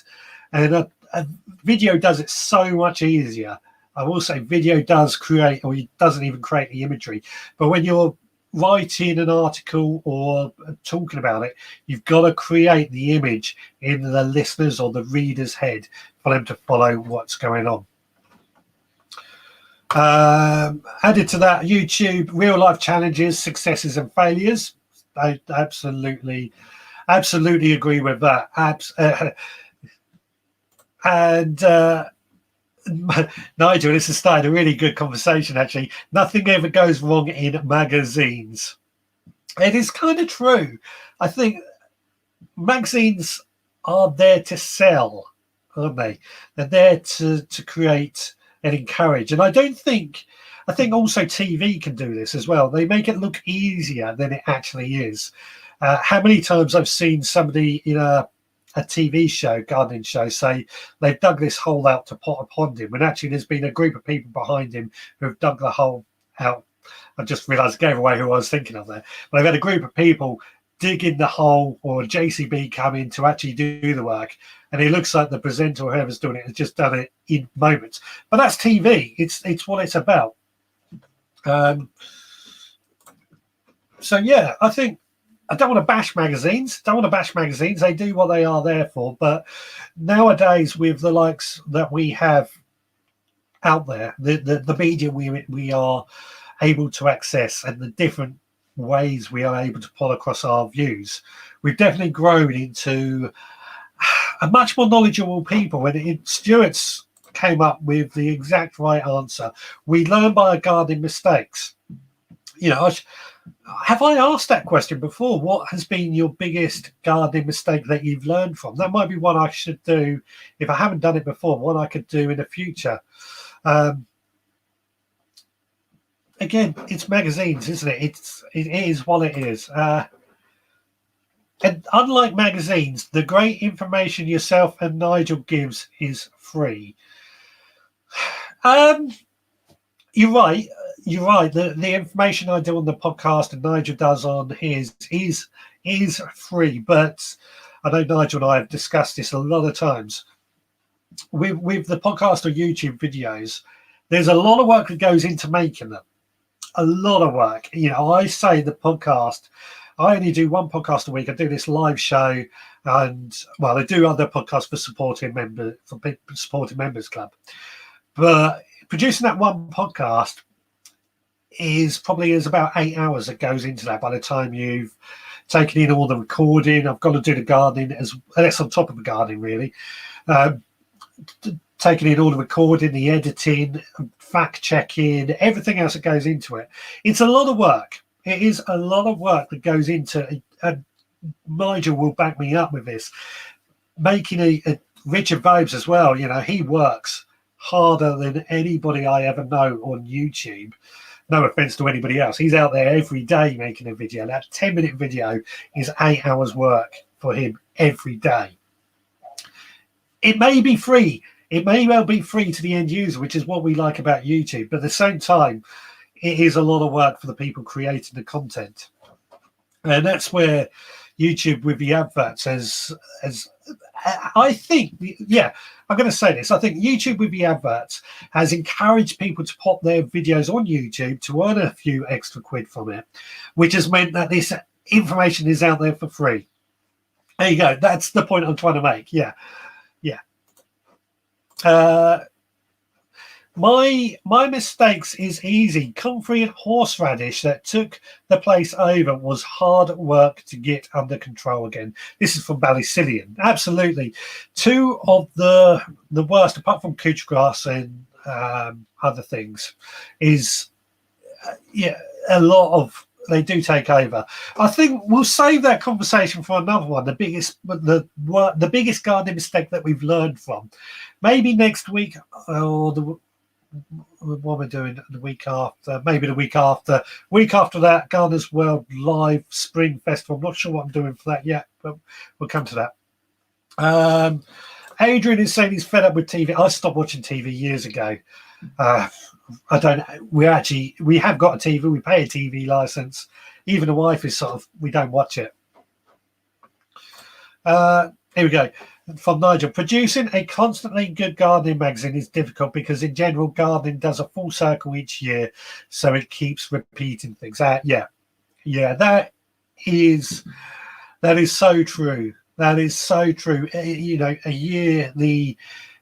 And a video does it so much easier. I will say video does create, or it doesn't even create the imagery. But when you're writing an article or talking about it, you've got to create the image in the listener's or the reader's head for them to follow what's going on. Added to that, YouTube real life challenges, successes and failures. I absolutely agree with that. Nigel, this has started a really good conversation, actually. Nothing ever goes wrong in magazines. It is kind of true. I think magazines are there to sell, aren't they? They're there to create and encourage. And I think also TV can do this as well. They make it look easier than it actually is. How many times I've seen somebody in a TV show, gardening show, say they've dug this hole out to pot a pond in, when actually there's been a group of people behind him who have dug the hole out. I just realised I gave away who I was thinking of there. But they've had a group of people digging the hole, or a JCB come in to actually do the work, and it looks like the presenter or whoever's doing it has just done it in moments. But that's TV. It's what it's about. So yeah, I think I don't want to bash magazines. They do what they are there for. But nowadays, with the likes that we have out there, the media we are able to access, and the different ways we are able to pull across our views, we've definitely grown into a much more knowledgeable people. And Stuart's came up with the exact right answer. We learn by our gardening mistakes. Have I asked that question before? What has been your biggest gardening mistake that you've learned from? That might be one I should do if I haven't done it before, one I could do in the future. Again, it's magazines, isn't it? It is what it is. And unlike magazines, the great information yourself and Nigel gives is free. You're right. The information I do on the podcast and Nigel does on his is free. But I know Nigel and I have discussed this a lot of times. With the podcast or YouTube videos, there's a lot of work that goes into making them. A lot of work. I say the podcast, I only do one podcast a week. I do this live show, and I do other podcasts for supporting members club. But producing that one podcast is about 8 hours that goes into that by the time you've taken in all the recording. I've got to do the gardening, as that's on top of the gardening, really. Taking in all the recording, the editing, fact checking, everything else that goes into it. It's a lot of work. It is a lot of work that goes into it. And Nigel will back me up with this. Making a Richard Vobes as well, he works harder than anybody I ever know on YouTube. No offense to anybody else. He's out there every day making a video. That 10-minute video is 8 hours work for him every day. It may be free. It may well be free to the end user, which is what we like about YouTube. But at the same time, it is a lot of work for the people creating the content. And that's where YouTube with the adverts as I think, I'm going to say this. I think YouTube with the adverts has encouraged people to pop their videos on YouTube to earn a few extra quid from it, which has meant that this information is out there for free. There you go. That's the point I'm trying to make. Yeah. My mistakes is easy. Comfrey and horseradish that took the place over was hard work to get under control again. This is from Ballycillian. Absolutely. Two of the worst, apart from couch grass and other things, is a lot of they do take over. I think we'll save that conversation for another one. The biggest gardening mistake that we've learned from, maybe next week or what we're doing the week after, maybe the week after that, Gardeners World Live Spring Festival. I'm not sure what I'm doing for that yet, but we'll come to that. Adrian is saying he's fed up with TV. I stopped watching TV years ago. We have got a TV. We pay a TV license. Even the wife is we don't watch it. Here we go. From Nigel, producing a constantly good gardening magazine is difficult because in general gardening does a full circle each year, so it keeps repeating things. That is so true. That is so true.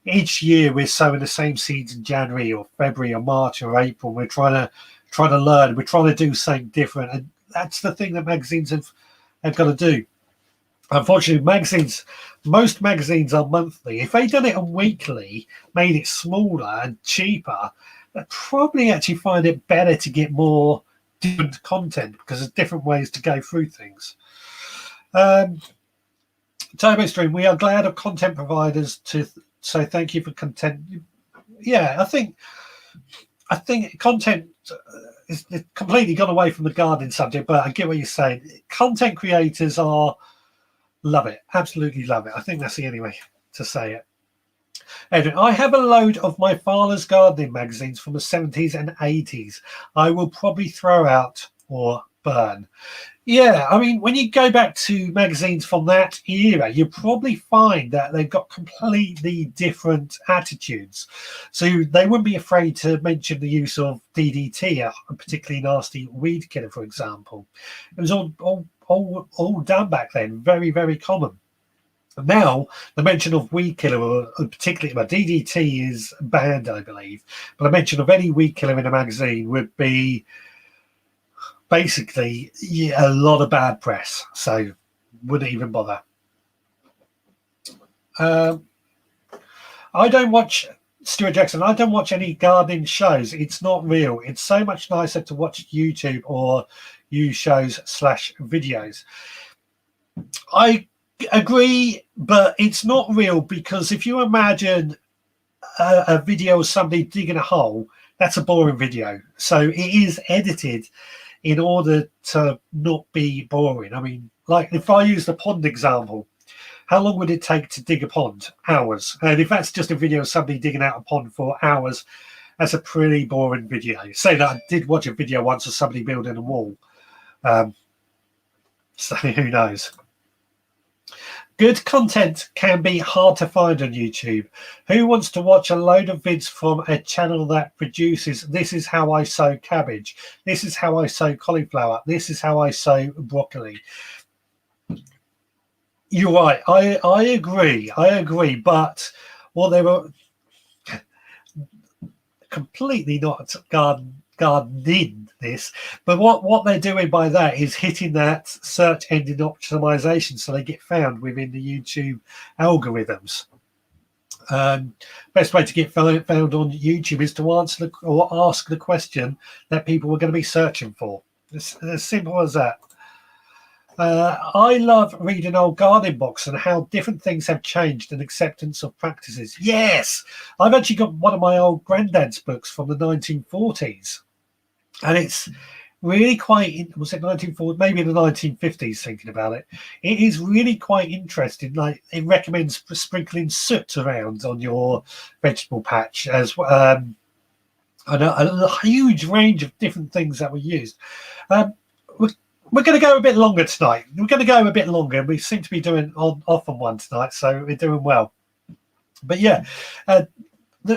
Each year we're sowing the same seeds in January or February or March or April. We're trying to learn. We're trying to do something different, and that's the thing that magazines have got to do. Unfortunately, most magazines are monthly. If they'd done it on weekly, made it smaller and cheaper, they'd probably actually find it better to get more different content because there's different ways to go through things. TurboStream, we are glad of content providers so thank you for content. Yeah, I think content is completely gone away from the gardening subject, but I get what you're saying. Content creators love it, absolutely love it. I think that's the only way to say it. Adrian, I have a load of my father's gardening magazines from the 70s and 80s. I will probably throw out or burn. Yeah, I mean, when you go back to magazines from that era, you probably find that they've got completely different attitudes. So they wouldn't be afraid to mention the use of DDT, a particularly nasty weed killer, for example. It was all done back then, very, very common. Now, the mention of weed killer, particularly DDT, is banned, I believe. But the mention of any weed killer in a magazine would be basically a lot of bad press. So, wouldn't even bother. I don't watch Stuart Jackson. I don't watch any gardening shows. It's not real. It's so much nicer to watch YouTube or shows / videos. I agree, but it's not real because if you imagine a video of somebody digging a hole, that's a boring video. So it is edited in order to not be boring. I mean, like if I use the pond example, how long would it take to dig a pond? Hours. And if that's just a video of somebody digging out a pond for hours, that's a pretty boring video. Say that I did watch a video once of somebody building a wall. So who knows? Good content can be hard to find on YouTube. Who wants to watch a load of vids from a channel that produces this is how I sow cabbage, this is how I sow cauliflower, this is how I sow broccoli? You're right. I agree. But well, completely not gardening this, but what they're doing by that is hitting that search engine optimization, so they get found within the YouTube algorithms. Best way to get found on YouTube is to answer or ask the question that people were going to be searching for. It's as simple as that. I love reading old gardening books and how different things have changed and acceptance of practices. Yes, I've actually got one of my old granddad's books from the 1940s, and it's really quite, was it 1940s, maybe in the 1950s, thinking about it. It is really quite interesting. Like, it recommends sprinkling soot around on your vegetable patch as and a huge range of different things that were used. We're going to go a bit longer tonight. We're going to go a bit longer. We seem to be doing off on one tonight, so we're doing well. But yeah, the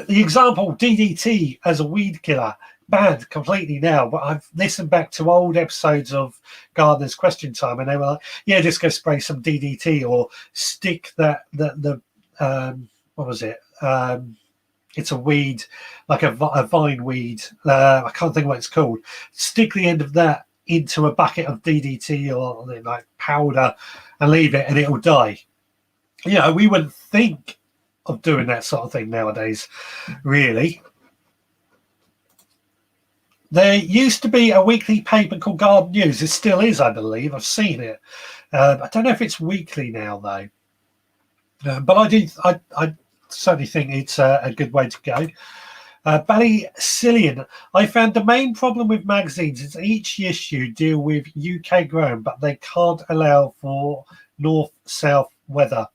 example, DDT as a weed killer, banned completely now. But I've listened back to old episodes of Gardener's Question Time, and they were like, yeah, just go spray some DDT or stick the what was it? It's a weed, like a vine weed. I can't think what it's called. Stick the end of that into a bucket of DDT or like powder and leave it, and it'll die. You know, we wouldn't think of doing that sort of thing nowadays, really. There used to be a weekly paper called Garden News. It still is, I believe. I've seen it. I don't know if it's weekly now, though. But I certainly think it's a good way to go. Ballycillian, I found the main problem with magazines is each issue deal with UK grown, but they can't allow for north-south weather.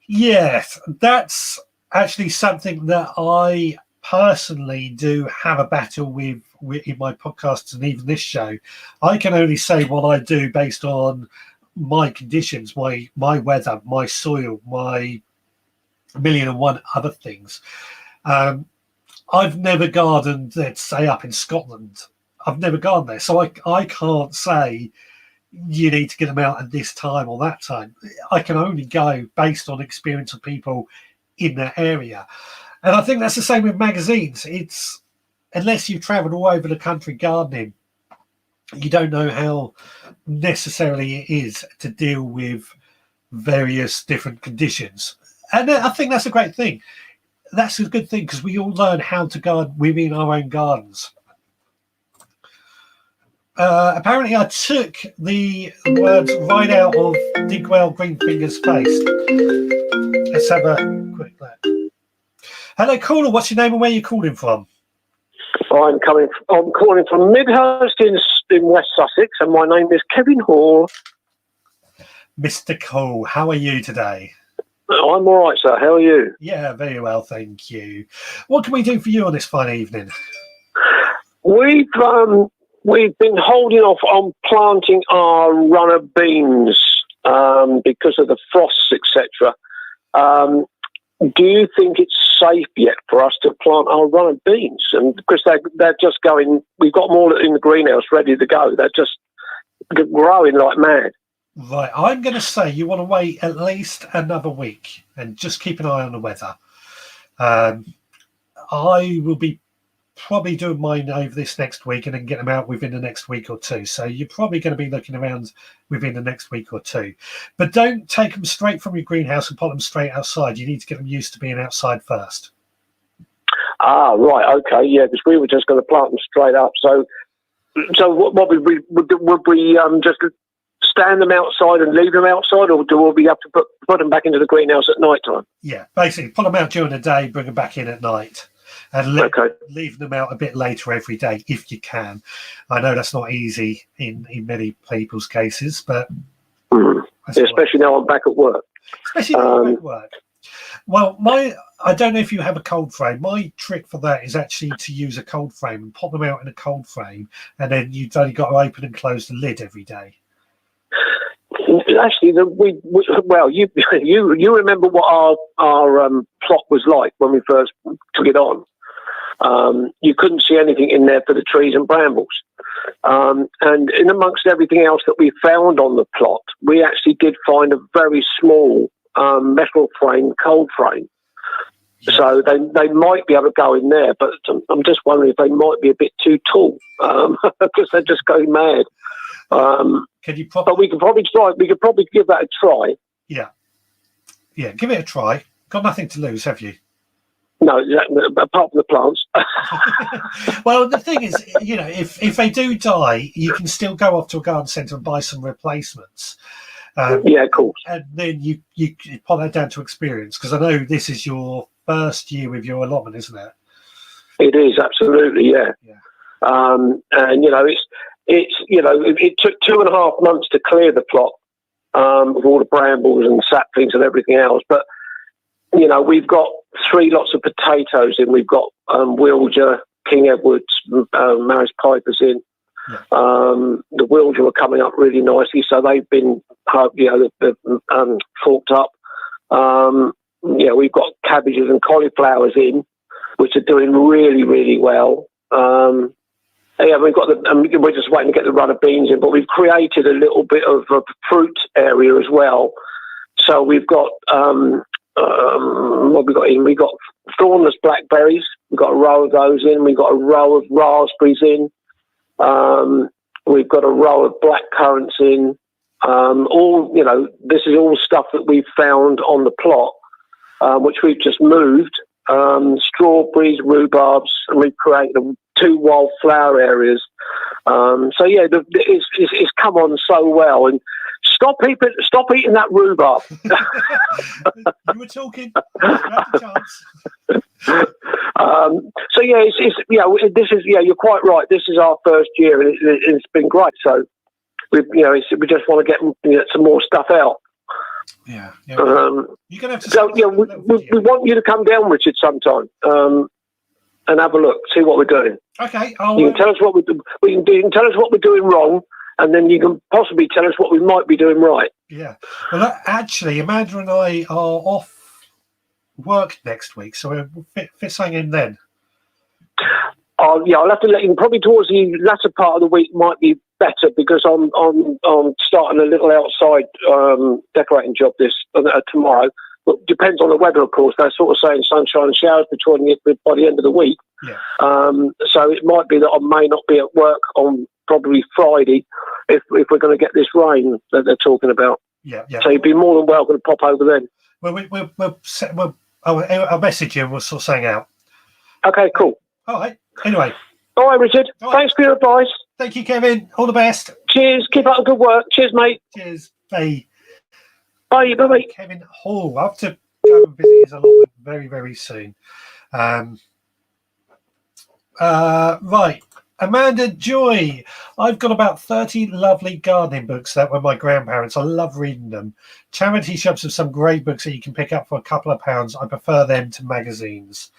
Yes, that's actually something that I personally do have a battle with in my podcasts and even this show. I can only say what I do based on my conditions, my weather, my soil, my million and one other things. I've never gardened, let's say, up in Scotland. I've never gardened there, so I can't say you need to get them out at this time or that time. I can only go based on experience of people in that area. And I think that's the same with magazines. It's, unless you've travelled all over the country gardening, you don't know how necessarily it is to deal with various different conditions. And I think that's a great thing. That's a good thing, because we all learn how to garden within our own gardens. Apparently, I took the words right out of Digwell Greenfinger's face. Let's have a quick look. Hello, caller. What's your name and where are you calling from? I'm calling from Midhurst in West Sussex, and my name is Kevin Hall. Mr. Cole, how are you today? I'm all right, sir. How are you? Yeah, very well, thank you. What can we do for you on this fine evening? We've been holding off on planting our runner beans because of the frosts, etc. Do you think it's safe yet for us to plant our runner beans? And because they're just going, we've got them all in the greenhouse ready to go. They're just growing like mad. Right, I'm going to say you want to wait at least another week and just keep an eye on the weather. I will be probably doing mine over this next week and then get them out within the next week or two. So you're probably going to be looking around within the next week or two. But don't take them straight from your greenhouse and put them straight outside. You need to get them used to being outside first. Ah, right, okay, yeah, because we were just going to plant them straight up. So what would we just stand them outside and leave them outside, or do we have to put them back into the greenhouse at night time? Yeah, basically pull them out during the day, bring them back in at night, and leave them out a bit later every day if you can. I know that's not easy in many people's cases, but especially now I'm back at work. Especially now I'm back at work. Well, I don't know if you have a cold frame. My trick for that is actually to use a cold frame and pop them out in a cold frame, and then you've only got to open and close the lid every day. Actually, you remember what our plot was like when we first took it on. You couldn't see anything in there for the trees and brambles. And in amongst everything else that we found on the plot, we actually did find a very small metal frame, cold frame. Yeah. So they might be able to go in there, but I'm just wondering if they might be a bit too tall because they're just going mad. Can you but we could probably try. We could probably give that a try. Yeah, give it a try. Got nothing to lose, have you? No, apart from the plants. Well, the thing is, if they do die, you can still go off to a garden centre and buy some replacements. Yeah, of course. And then you put that down to experience, because I know this is your first year with your allotment, isn't it? It is, absolutely, yeah. And it took 2.5 months to clear the plot with all the brambles and saplings and everything else. But we've got 3 lots of potatoes in. We've got Wilger, King Edwards, Maris Pipers in. Yeah. The Wilger are coming up really nicely, so they've been forked up. We've got cabbages and cauliflowers in, which are doing really, really well. We've got we're just waiting to get the runner beans in, but we've created a little bit of a fruit area as well. So we've got what we got in. We got thornless blackberries. We've got a row of those in. We've got a row of raspberries in. We've got a row of black currants in. This is all stuff that we've found on the plot, which we've just moved. Strawberries, rhubarbs, and we've created 2 wild flower areas. It's come on so well. And stop eating that rhubarb. You were talking. Chance. You're quite right. This is our first year, and it's been great. So we just want to get some more stuff out. Yeah. You're gonna have to. So we want you to come down, Richard, sometime, and have a look, see what we're doing. Okay. You can tell us what we do. You can tell us what we're doing wrong, and then you can possibly tell us what we might be doing right. Yeah. Well, actually, Amanda and I are off work next week, so we'll fit something in then. I'll have to let you. Probably towards the latter part of the week might be better, because I'm starting a little outside decorating job tomorrow. But depends on the weather, of course. They're sort of saying sunshine and showers by the end of the week. Yeah. So it might be that I may not be at work on probably Friday if we're going to get this rain that they're talking about. Yeah. So you'd be more than welcome to pop over then. Well, I'll message you and we'll sort something out. Okay, cool. All right. Anyway. All right, Richard. All right. Thanks for your advice. Thank you, Kevin. All the best. Cheers. Keep up the good work. Cheers, mate. Cheers. Bye. Bye. Bye. Kevin Hall. I have to go and visit his allotment very, very soon. Right. Amanda Joy. I've got about 30 lovely gardening books that were my grandparents. I love reading them. Charity shops have some great books that you can pick up for a couple of pounds. I prefer them to magazines.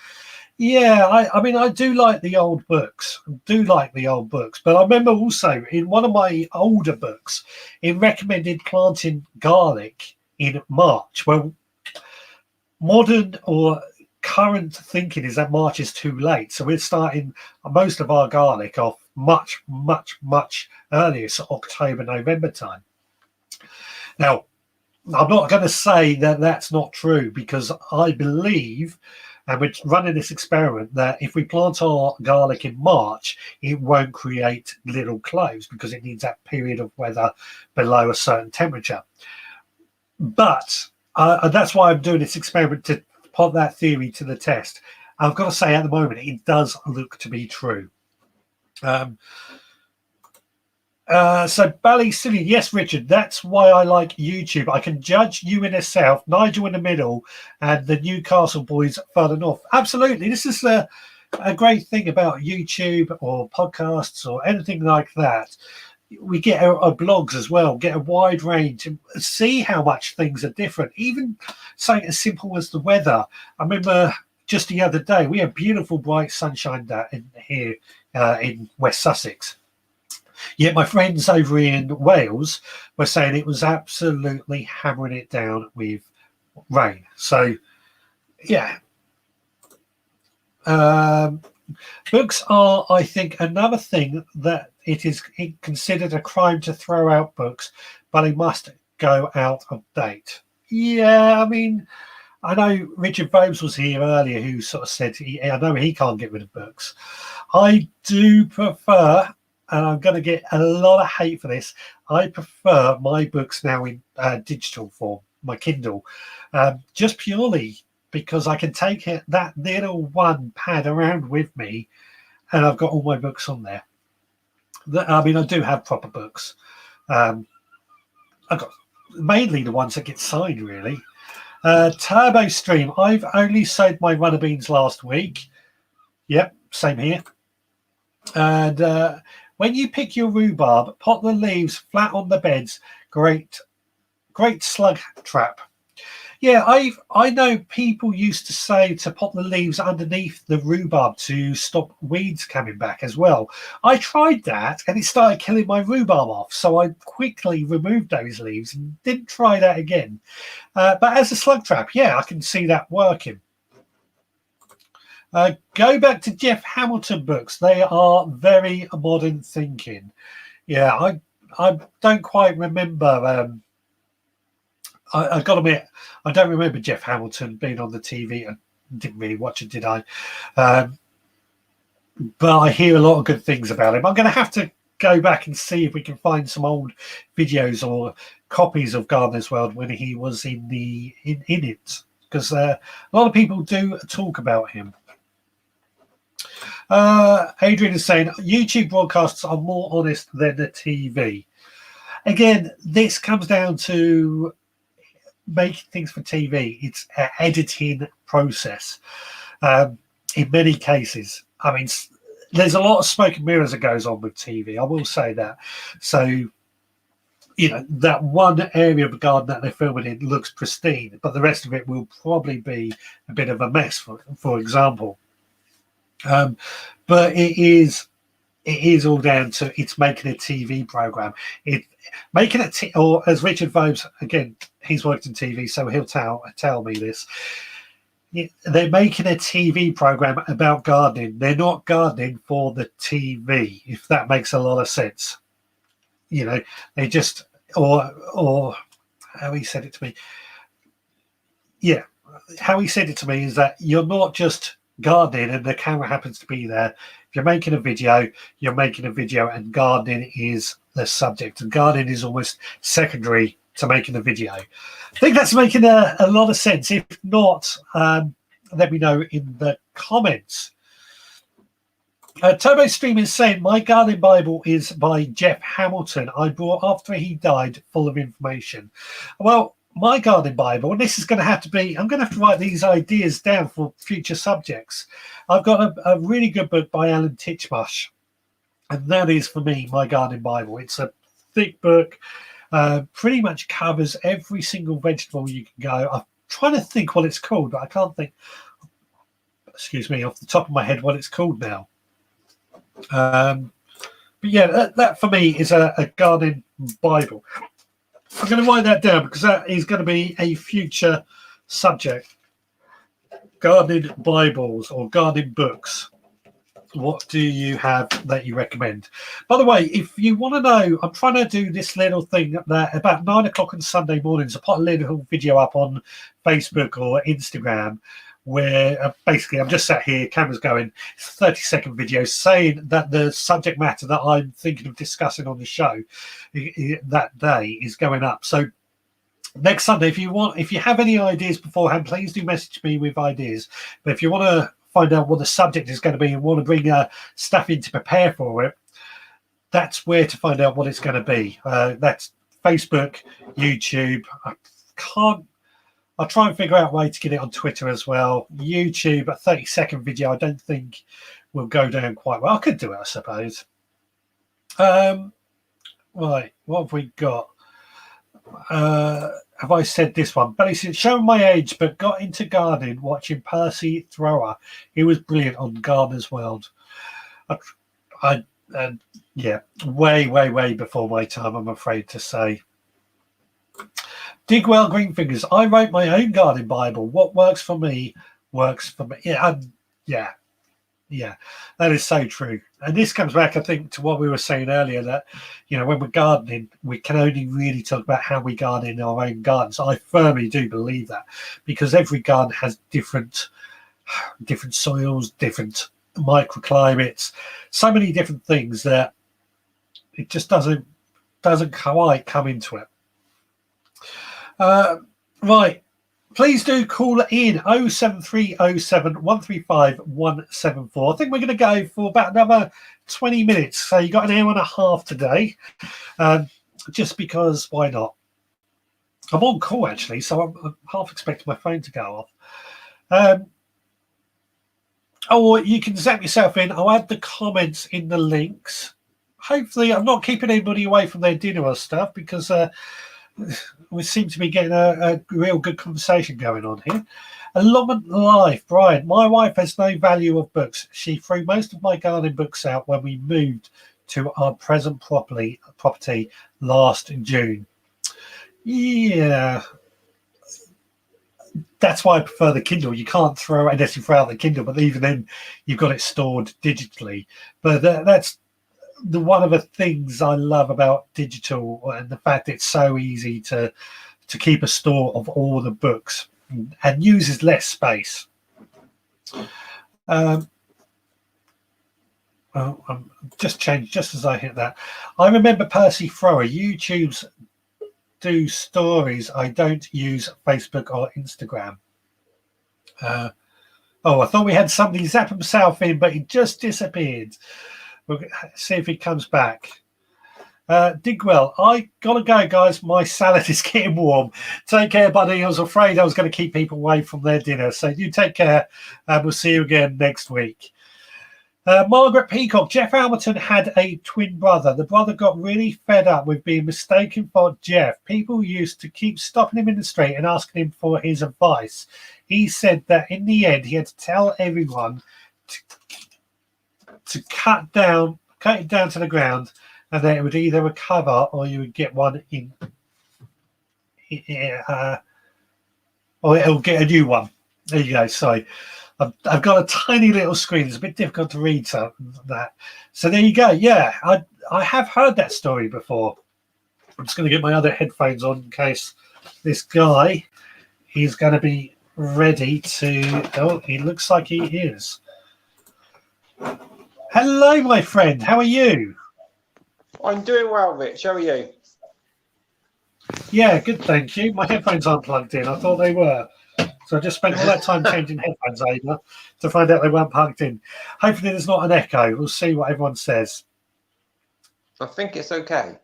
Yeah, I do like the old books. But I remember also in one of my older books, it recommended planting garlic in March. Well, modern or current thinking is that March is too late. So we're starting most of our garlic off much, much, much earlier, so October, November time. Now, I'm not going to say that that's not true, because I believe, and we're running this experiment, that if we plant our garlic in March, it won't create little cloves because it needs that period of weather below a certain temperature. But that's why I'm doing this experiment, to put that theory to the test. I've got to say, at the moment, it does look to be true. So Bally Silly, yes, Richard, that's why I like YouTube. I can judge you in the south, Nigel in the middle, and the Newcastle boys further north. Absolutely. This is a great thing about YouTube or podcasts or anything like that. We get our blogs as well, get a wide range, and see how much things are different. Even something as simple as the weather. I remember just the other day, we had beautiful bright sunshine here in West Sussex. Yet my friends over in Wales were saying it was absolutely hammering it down with rain. So, yeah. Books are, I think, another thing that it is considered a crime to throw out books, but they must go out of date. Yeah, I know Richard Bobes was here earlier, who sort of said, I know he can't get rid of books. I do prefer, and I'm going to get a lot of hate for this, I prefer my books now in digital form, my Kindle, just purely because I can take that little one pad around with me, and I've got all my books on there. I mean, I do have proper books. I've got mainly the ones that get signed, really. Turbo Stream. I've only sowed my runner beans last week. Yep, same here. And when you pick your rhubarb, pot the leaves flat on the beds. Great slug trap. Yeah, I know people used to say to pot the leaves underneath the rhubarb to stop weeds coming back as well. I tried that and it started killing my rhubarb off, so I quickly removed those leaves and didn't try that again. But as a slug trap, yeah, I can see that working. Go back to Jeff Hamilton books. They are very modern thinking. Yeah, I don't quite remember. I got to admit, I don't remember Jeff Hamilton being on the TV. I didn't really watch it, did I? But I hear a lot of good things about him. I'm going to have to go back and see if we can find some old videos or copies of Gardener's World when he was in it, because a lot of people do talk about him. Adrian is saying YouTube broadcasts are more honest than the TV. Again, this comes down to making things for TV. It's an editing process. In many cases, I mean, there's a lot of smoke and mirrors that goes on with TV. I will say that. So, that one area of the garden that they're filming in looks pristine, but the rest of it will probably be a bit of a mess, for example. But it is all down to it's making a TV program. Or as Richard Vobes, again, he's worked in TV, so he'll tell me this. They're making a TV program about gardening. They're not gardening for the TV, if that makes a lot of sense. They just or how he said it to me. Yeah, how he said it to me is that you're not just gardening and the camera happens to be there. If you're making a video, you're making a video, and gardening is the subject, and gardening is almost secondary to making a video. I think that's making a lot of sense. If not, let me know in the comments. Turbo Stream is saying, my gardening Bible is by Jeff Hamilton. I bought after he died, full of information. Well, my gardening Bible, and this is going to have to be, I'm going to have to write these ideas down for future subjects. I've got a really good book by Alan Titchmarsh, and that is, for me, my gardening Bible. It's a thick book, pretty much covers every single vegetable you can go. I'm trying to think what it's called, but I can't think, excuse me, off the top of my head what it's called now. But yeah, that for me is a gardening Bible. I'm going to write that down because that is going to be a future subject. Gardening Bibles or gardening books. What do you have that you recommend? By the way, if you want to know, I'm trying to do this little thing that about 9 o'clock on Sunday mornings. I put a little video up on Facebook or Instagram where basically I'm just sat here, camera's going, 30-second video saying that the subject matter that I'm thinking of discussing on the show that day is going up. So next Sunday, if you have any ideas beforehand, please do message me with ideas. But if you want to find out what the subject is going to be and want to bring stuff in to prepare for it, that's where to find out what it's going to be. That's Facebook, YouTube. I'll try and figure out a way to get it on Twitter as well. YouTube, a 30-second video, I don't think will go down quite well. I could do it, I suppose. Right, what have we got? Have I said this one? But it's showing my age, but got into gardening watching Percy Thrower. He was brilliant on Gardener's World. Yeah, way before my time, I'm afraid to say. Digwell Greenfingers. I wrote my own gardening Bible. What works for me works for me. Yeah, Yeah, that is so true. And this comes back, I think, to what we were saying earlier, that, when we're gardening, we can only really talk about how we garden in our own gardens. I firmly do believe that, because every garden has different soils, different microclimates, so many different things that it just doesn't quite come into it. Right. Please do call in 07307 135 174. I think we're going to go for about another 20 minutes. So you got an hour and a half today, just because why not? I'm on call, actually, so I'm half expecting my phone to go off. Or you can zap yourself in. I'll add the comments in the links. Hopefully, I'm not keeping anybody away from their dinner or stuff, because we seem to be getting a real good conversation going on here. Allotment Life, Brian. My wife has no value of books. She threw most of my gardening books out when we moved to our present property last June. Yeah. That's why I prefer the Kindle. You can't throw, unless you throw out the Kindle, but even then you've got it stored digitally. But that's one of the things I love about digital, and the fact it's so easy to keep a store of all the books and uses less space. I'm just changed just as I hit that. I remember Percy Thrower. YouTube's do stories. I don't use Facebook or Instagram. I thought we had somebody zap himself in, but he just disappeared. We'll see if he comes back. Digwell, I gotta go, guys. My salad is getting warm. Take care, buddy. I was afraid I was going to keep people away from their dinner. So you take care, and we'll see you again next week. Margaret Peacock, Jeff Alberton had a twin brother. The brother got really fed up with being mistaken for Jeff. People used to keep stopping him in the street and asking him for his advice. He said that in the end, he had to tell everyone to cut it down to the ground, and then it would either recover or you would get one or it'll get a new one. There you go. Sorry. I've got a tiny little screen. It's a bit difficult to read that. So there you go. Yeah, I have heard that story before. I'm just going to get my other headphones on in case this guy is going to be ready to... Oh, he looks like he is. Hello, my friend. How are you? I'm doing well, Rich. How are you? Yeah, good, thank you. My headphones aren't plugged in. I thought they were. So I just spent all that time changing headphones over to find out they weren't plugged in. Hopefully there's not an echo. We'll see what everyone says. I think it's okay.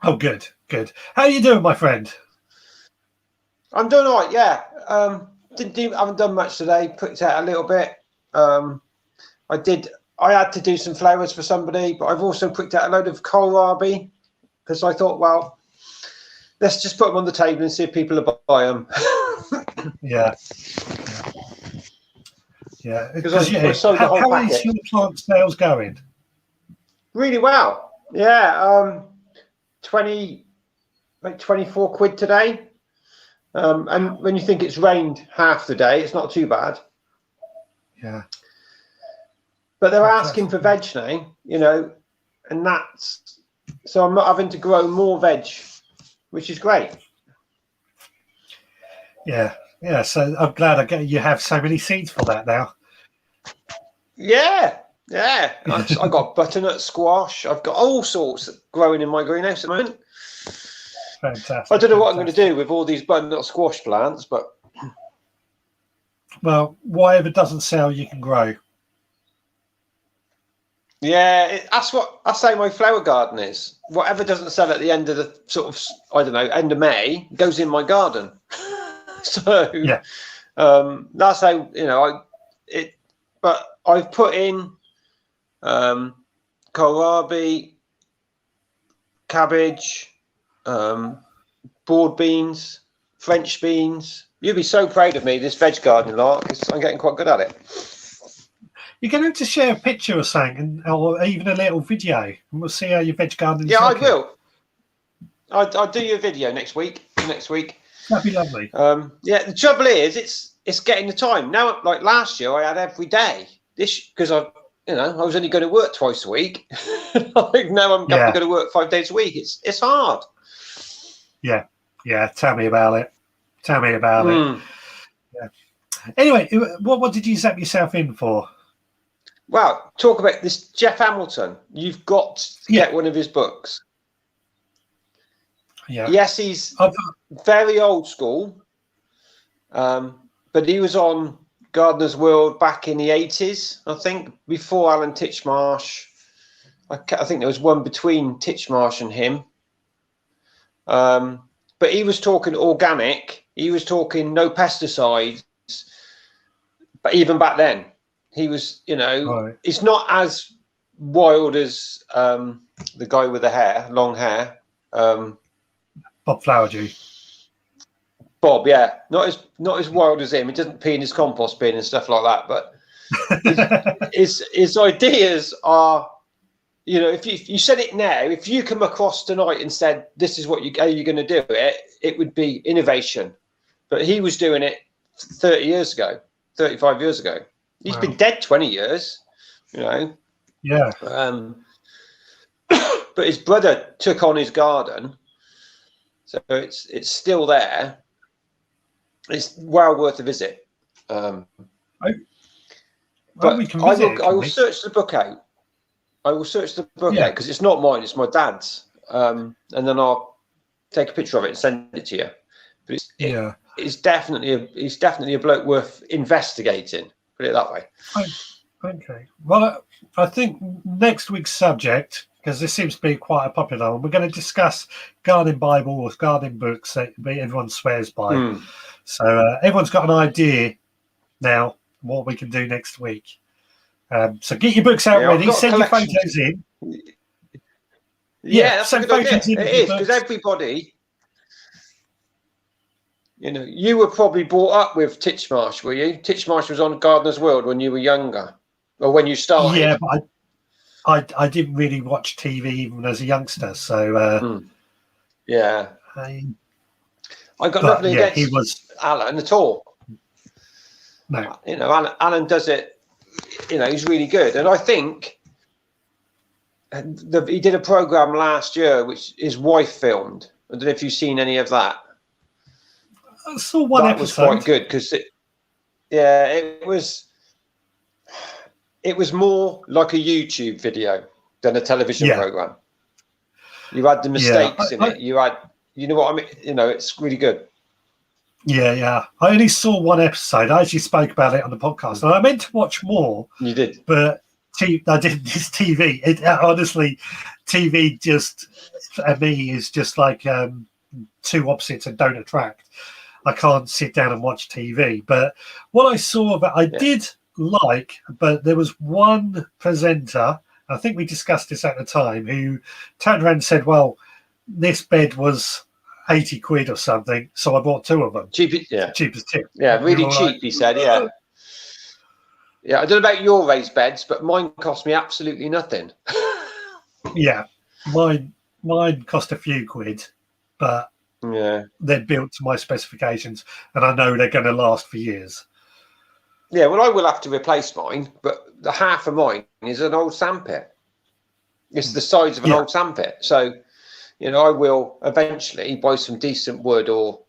Oh, good, good. How are you doing, my friend? I'm doing all right, yeah. Haven't done much today. Picked out a little bit. I had to do some flowers for somebody, but I've also picked out a load of kohlrabi because I thought, well, let's just put them on the table and see if people will buy them. Yeah. Because I sold the whole how packet. Is your plant sales going? Really well. Yeah. 24 quid today. And when you think it's rained half the day, it's not too bad. Yeah. But they're asking for veg now, and so I'm not having to grow more veg, which is great. Yeah. So I'm glad you have so many seeds for that now. Yeah. I got butternut squash. I've got all sorts growing in my greenhouse at the moment. Fantastic. I don't know what I'm going to do with all these butternut squash plants, but well, whatever doesn't sell, you can grow. Yeah, that's what I say. My flower garden is whatever doesn't sell at the end of the end of May goes in my garden. So yeah, that's how But I've put in kohlrabi, cabbage, broad beans, French beans. You'd be so proud of me, this veg gardening lot, because I'm getting quite good at it. You're going to share a picture or something, or even a little video, and we'll see how your veg garden is. Yeah, looking. I will. I'll do your video next week. That'd be lovely. Yeah, the trouble is, it's getting the time now. Like last year, I had every day, this because I was only going to work twice a week. Like now I'm going to work 5 days a week. It's hard. Yeah. Tell me about it. Yeah. Anyway, what did you zap yourself in for? Well, talk about this Jeff Hamilton. You've got to get one of his books. Yeah. Yes, he's very old school, but he was on Gardener's World back in the 80s, I think, before Alan Titchmarsh. I think there was one between Titchmarsh and him. But he was talking organic. He was talking no pesticides. But even back then, he was, It's not as wild as the guy with the long hair. Bob Flowerdew. Bob, yeah, not as wild as him. He doesn't pee in his compost bin and stuff like that. But his ideas are, if you said it now, if you come across tonight and said this is how you're going to do it, it would be innovation. But he was doing it 35 years ago. He's been dead 20 years, Yeah. But his brother took on his garden, so it's still there. It's well worth a visit. I will search the book out. Because it's not mine; it's my dad's. And then I'll take a picture of it and send it to you. But it's definitely a bloke worth investigating. Put it that way. Okay. Well, I think next week's subject, because this seems to be quite a popular one, we're going to discuss gardening Bibles, gardening books that everyone swears by. So everyone's got an idea now what we can do next week. So get your books out ready. Send your photos in. Yeah, that's a good idea. It is, because everybody, you were probably brought up with Titchmarsh, were you? Titchmarsh was on Gardener's World when you were younger, or when you started. Yeah, but I didn't really watch TV even as a youngster, so yeah. I got nothing against Alan at all. No, Alan does it. He's really good, and I think he did a program last year which his wife filmed. I don't know if you've seen any of that. I saw one episode. Was quite good because it was more like a YouTube video than a television program. You had the mistakes in it. You had, what I mean. It's really good. Yeah. I only saw one episode. I actually spoke about it on the podcast, and I meant to watch more. You did, but I didn't. This TV. Honestly, TV just for me is just like two opposites that don't attract. I can't sit down and watch TV. But what I saw of it, I did like. But there was one presenter, I think we discussed this at the time, who turned around and said, "Well, this bed was 80 quid or something, so I bought two of them." Cheap as tip. Yeah, really cheap, he said, yeah. Yeah, I don't know about your raised beds, but mine cost me absolutely nothing. Yeah, mine cost a few quid, but they're built to my specifications, and I know they're going to last for years. Yeah, well, I will have to replace mine, but the half of mine is an old sandpit. It's the size of an old sandpit, so... I will eventually buy some decent wood or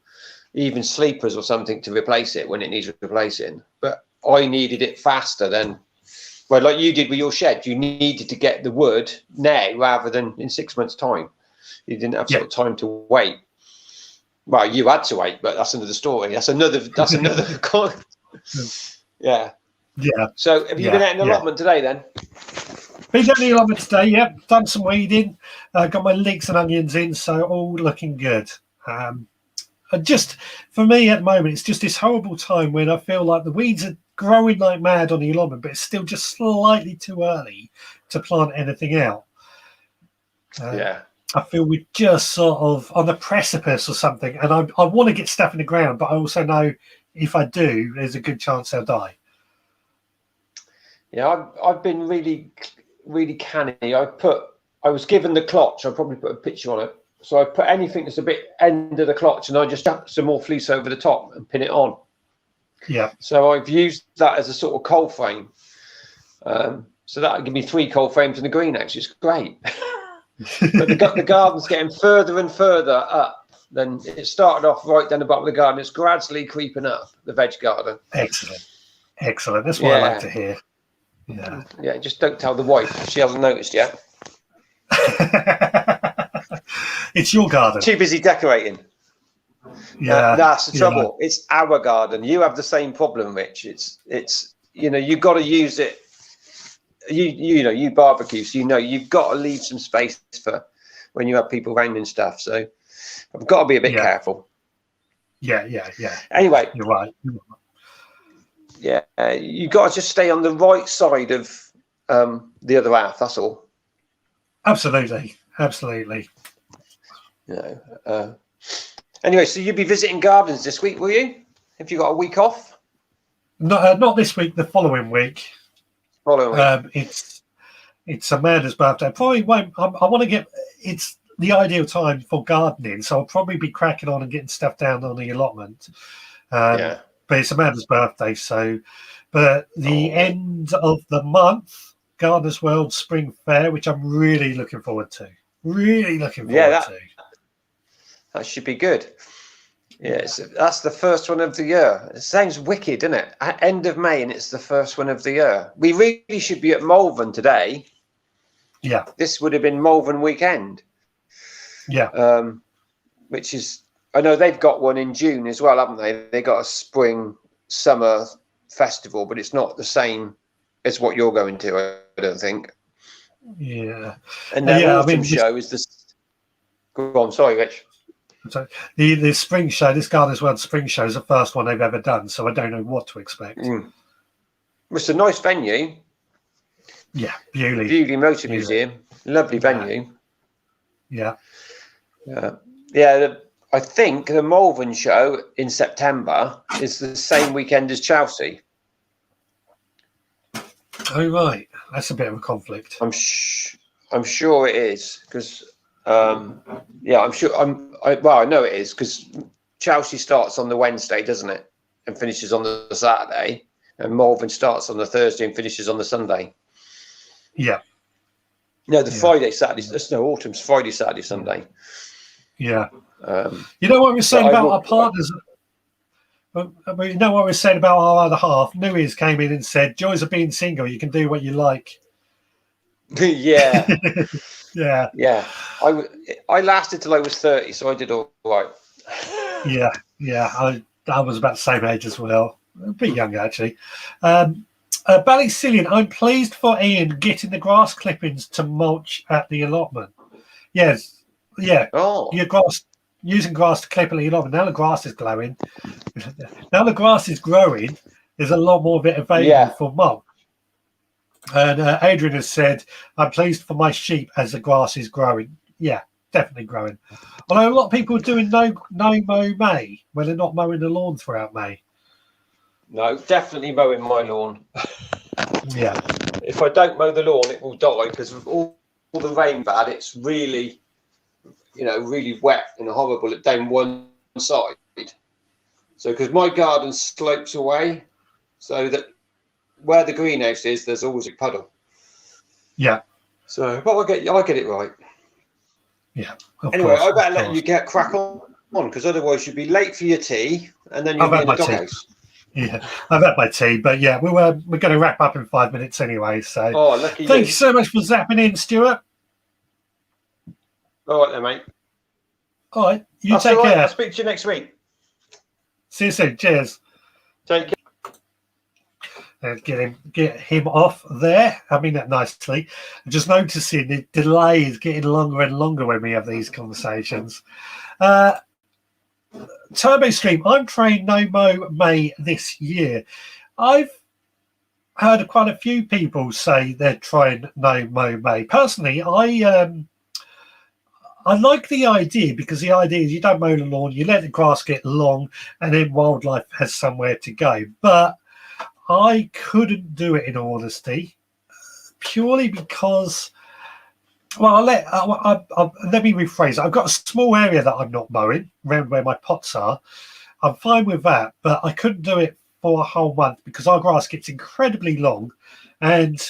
even sleepers or something to replace it when it needs replacing. But I needed it faster than, like you did with your shed. You needed to get the wood now rather than in 6 months' time. You didn't have sort of time to wait. Well, you had to wait, but that's another story. That's another. Yeah. So have you been at an allotment today then? Been down the allotment today, done some weeding, got my leeks and onions in, so all looking good. Just for me at the moment, it's just this horrible time when I feel like the weeds are growing like mad on the allotment, but it's still just slightly too early to plant anything out. I feel we're just sort of on the precipice or something, and I want to get stuff in the ground, but I also know if I do, there's a good chance they'll die. Yeah, I've been really canny. I was given the clotch. I probably put a picture on it. So I put anything that's a bit end of the clotch, and I just chuck some more fleece over the top and pin it on. Yeah. So I've used that as a sort of coal frame. So that'll give me 3 cold frames in the greenhouse. It's great. But the garden's getting further and further up. Then it started off right down the bottom of the garden. It's gradually creeping up, the veg garden. Excellent. That's what I like to hear. Yeah, just don't tell the wife. She hasn't noticed yet. It's your garden. Too busy decorating. Yeah, that's the trouble. It's our garden. You have the same problem, Rich. It's you've got to use it. You barbecue, so you've got to leave some space for when you have people around and stuff. So I've got to be a bit careful. Yeah. Anyway, you're right. Yeah, you got to just stay on the right side of the other half. That's all. Absolutely. Anyway, so you'll be visiting gardens this week, will you? Have you got a week off? Not this week. The following week. It's Amanda's birthday. Probably won't. I want to get. It's the ideal time for gardening, so I'll probably be cracking on and getting stuff down on the allotment. But it's Amanda's birthday, so. But the end of the month, Gardeners World Spring Fair, which I'm really looking forward to. That should be good. Yes, that's the first one of the year. It sounds wicked, doesn't it? At end of May, and it's the first one of the year. We really should be at Malvern today. Yeah. This would have been Malvern weekend. Yeah. Which is, I know they've got one in June as well, haven't they? They got a summer festival, but it's not the same as what you're going to, I don't think. Yeah. And their autumn show is this. Go on, sorry, Rich. So the spring show, this Gardeners World Spring Show, is the first one they've ever done, so I don't know what to expect. It's a nice venue. Yeah, Bewley Motor Museum, lovely venue. Yeah. I think the Malvern show in September is the same weekend as Chelsea. Oh right, that's a bit of a conflict. I'm sure it is because. I'm sure. I know it is because Chelsea starts on the Wednesday, doesn't it, and finishes on the Saturday, and Malvern starts on the Thursday and finishes on the Sunday. Yeah. No, Friday, Saturday. There's no autumn's Friday, Saturday, Sunday. Yeah. You know what we're saying about our partners. You know what we're saying about our other half. New Year's came in and said, "Joys of being single. You can do what you like." Yeah. Yeah. I lasted till I was 30, so I did all right. Yeah. I was about the same age as well. A bit younger, actually. Ballysilian, I'm pleased for Ian getting the grass clippings to mulch at the allotment. Yes. Yeah. Oh. Your grass, using grass to clip at the allotment. Now the grass is glowing. Now the grass is growing. There's a lot more of it available for mulch. And Adrian has said, I'm pleased for my sheep as the grass is growing. Yeah, definitely growing. Although a lot of people are doing no mow May, where they're not mowing the lawn throughout May. No, definitely mowing my lawn. Yeah. If I don't mow the lawn, it will die because of all the rain bad. It's really, really wet and horrible down one side. So because my garden slopes away, so that where the greenhouse is, there's always a puddle. Yeah. So, but I get it right. Yeah. Anyway, I better let you get crack on because otherwise you'll be late for your tea and then you'll be in the doghouse. Yeah, I've had my tea, but yeah, we're going to wrap up in 5 minutes anyway. So, lucky thank you so much for zapping in, Stuart. All right then, mate. All right, you take care. I'll speak to you next week. See you soon. Cheers. Take care. Get him off there. I mean that nicely. Just noticing the delay is getting longer and longer when we have these conversations. Turbo Stream, I'm trying No Mow May this year. I've heard quite a few people say they're trying No Mow May. Personally, I like the idea because the idea is you don't mow the lawn, you let the grass get long, and then wildlife has somewhere to go. But I couldn't do it in all honesty, purely because, well, let me rephrase. I've got a small area that I'm not mowing around where my pots are. I'm fine with that, but I couldn't do it for a whole month because our grass gets incredibly long and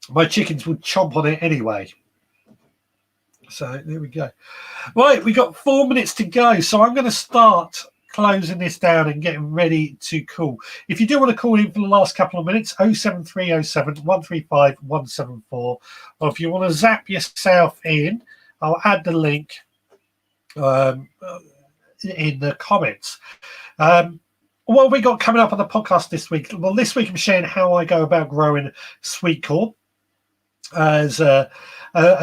my chickens will chomp on it anyway. So there we go. Right, we got 4 minutes to go, so I'm going to start closing this down and getting ready to call. If you do want to call in for the last couple of minutes, 07307 135 174, or if you want to zap yourself in, I'll add the link in the comments. What have we got coming up on the podcast this week? Well, this week I'm sharing how I go about growing sweet corn. As a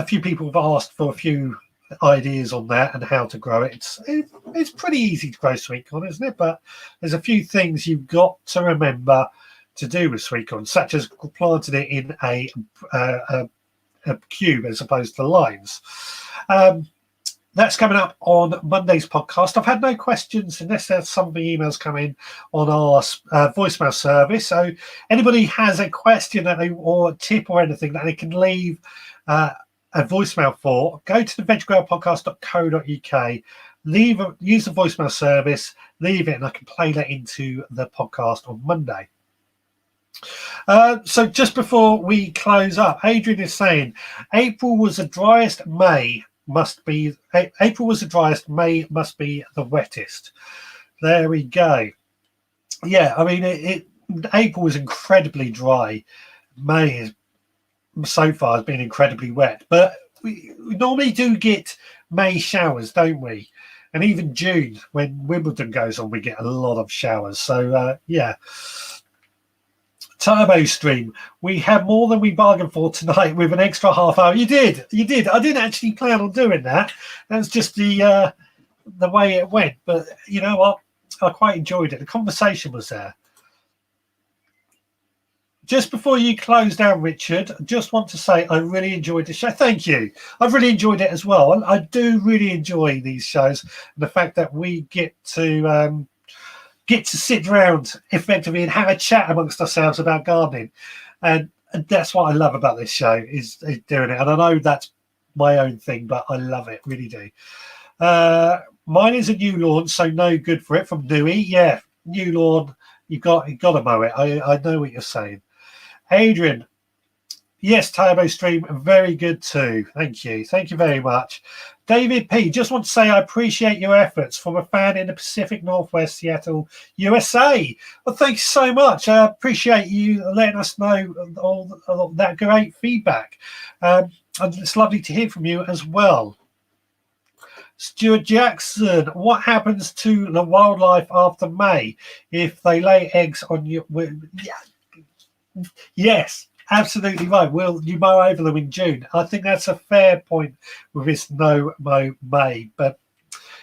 few people have asked for a few ideas on that and how to grow it. It's pretty easy to grow sweet corn, isn't it? But there's a few things you've got to remember to do with sweet corn, such as planting it in a cube as opposed to lines. That's coming up on Monday's podcast. I've had no questions unless there's some of the emails come in on our voicemail service. So anybody has a question that or a tip or anything that they can leave a voicemail for, go to the veggrowpodcast.co.uk, use the voicemail service, leave it, and I can play that into the podcast on Monday. So just before we close up, Adrian is saying April was the driest, May must be the wettest. There we go. Yeah, I mean, April was incredibly dry. May is so far has been incredibly wet, but we normally do get May showers, don't we? And even June, when Wimbledon goes on, we get a lot of showers. So yeah. Turbo stream. We have more than we bargained for tonight with an extra half hour. You did. I didn't actually plan on doing that. That's just the way it went. But you know what? I quite enjoyed it. The conversation was there. Just before you close down, Richard, I just want to say I really enjoyed the show. Thank you. I've really enjoyed it as well. I do really enjoy these shows. The fact that we get to sit around effectively and have a chat amongst ourselves about gardening. And that's what I love about this show is doing it. And I know that's my own thing, but I love it, really do. Mine is a new lawn, so no good for it from Dewey. Yeah, new lawn, you've got to mow it. I know what you're saying. Adrian, yes, Turbo Stream, very good too. Thank you. Thank you very much. David P, just want to say I appreciate your efforts from a fan in the Pacific Northwest, Seattle, USA. Well, thank you so much. I appreciate you letting us know all that great feedback. And it's lovely to hear from you as well. Stuart Jackson, what happens to the wildlife after May if they lay eggs on you? Yes, absolutely right. Will you mow over them in June? I think that's a fair point with this no mow May. But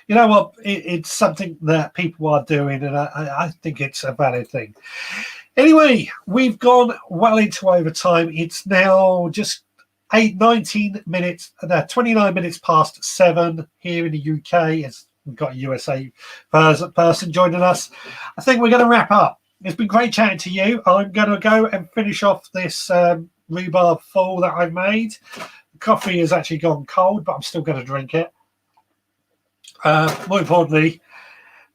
you know what? It's something that people are doing, and I think it's a valid thing. Anyway, we've gone well into overtime. It's now just 29 minutes past 7 here in the UK. We've got a USA person joining us. I think we're going to wrap up. It's been great chatting to you. I'm going to go and finish off this rhubarb full that I've made. The coffee has actually gone cold, but I'm still going to drink it. More importantly,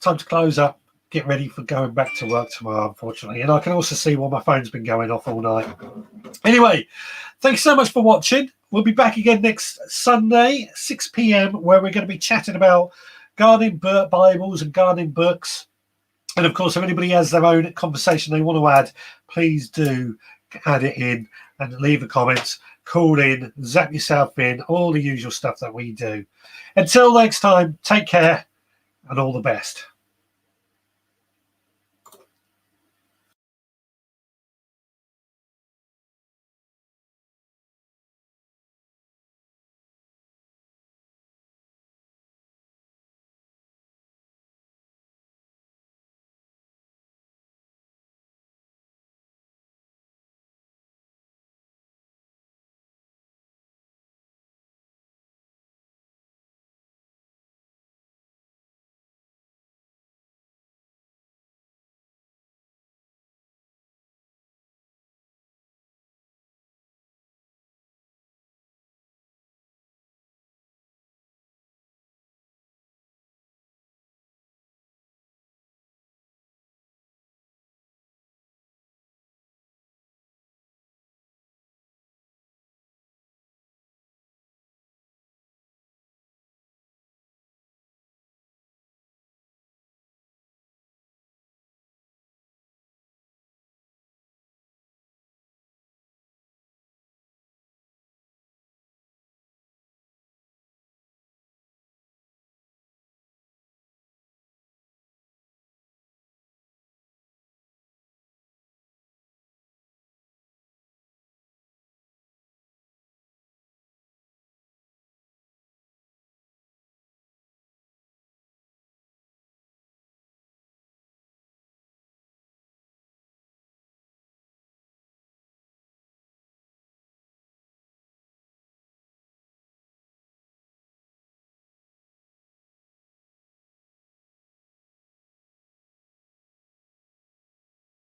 time to close up, get ready for going back to work tomorrow, unfortunately. And I can also see why my phone's been going off all night. Anyway, thanks so much for watching. We'll be back again next Sunday, 6 p.m, where we're going to be chatting about gardening Bibles and gardening books. And of course, if anybody has their own conversation they want to add, please do add it in and leave the comments, call in, zap yourself in, all the usual stuff that we do. Until next time, take care and all the best.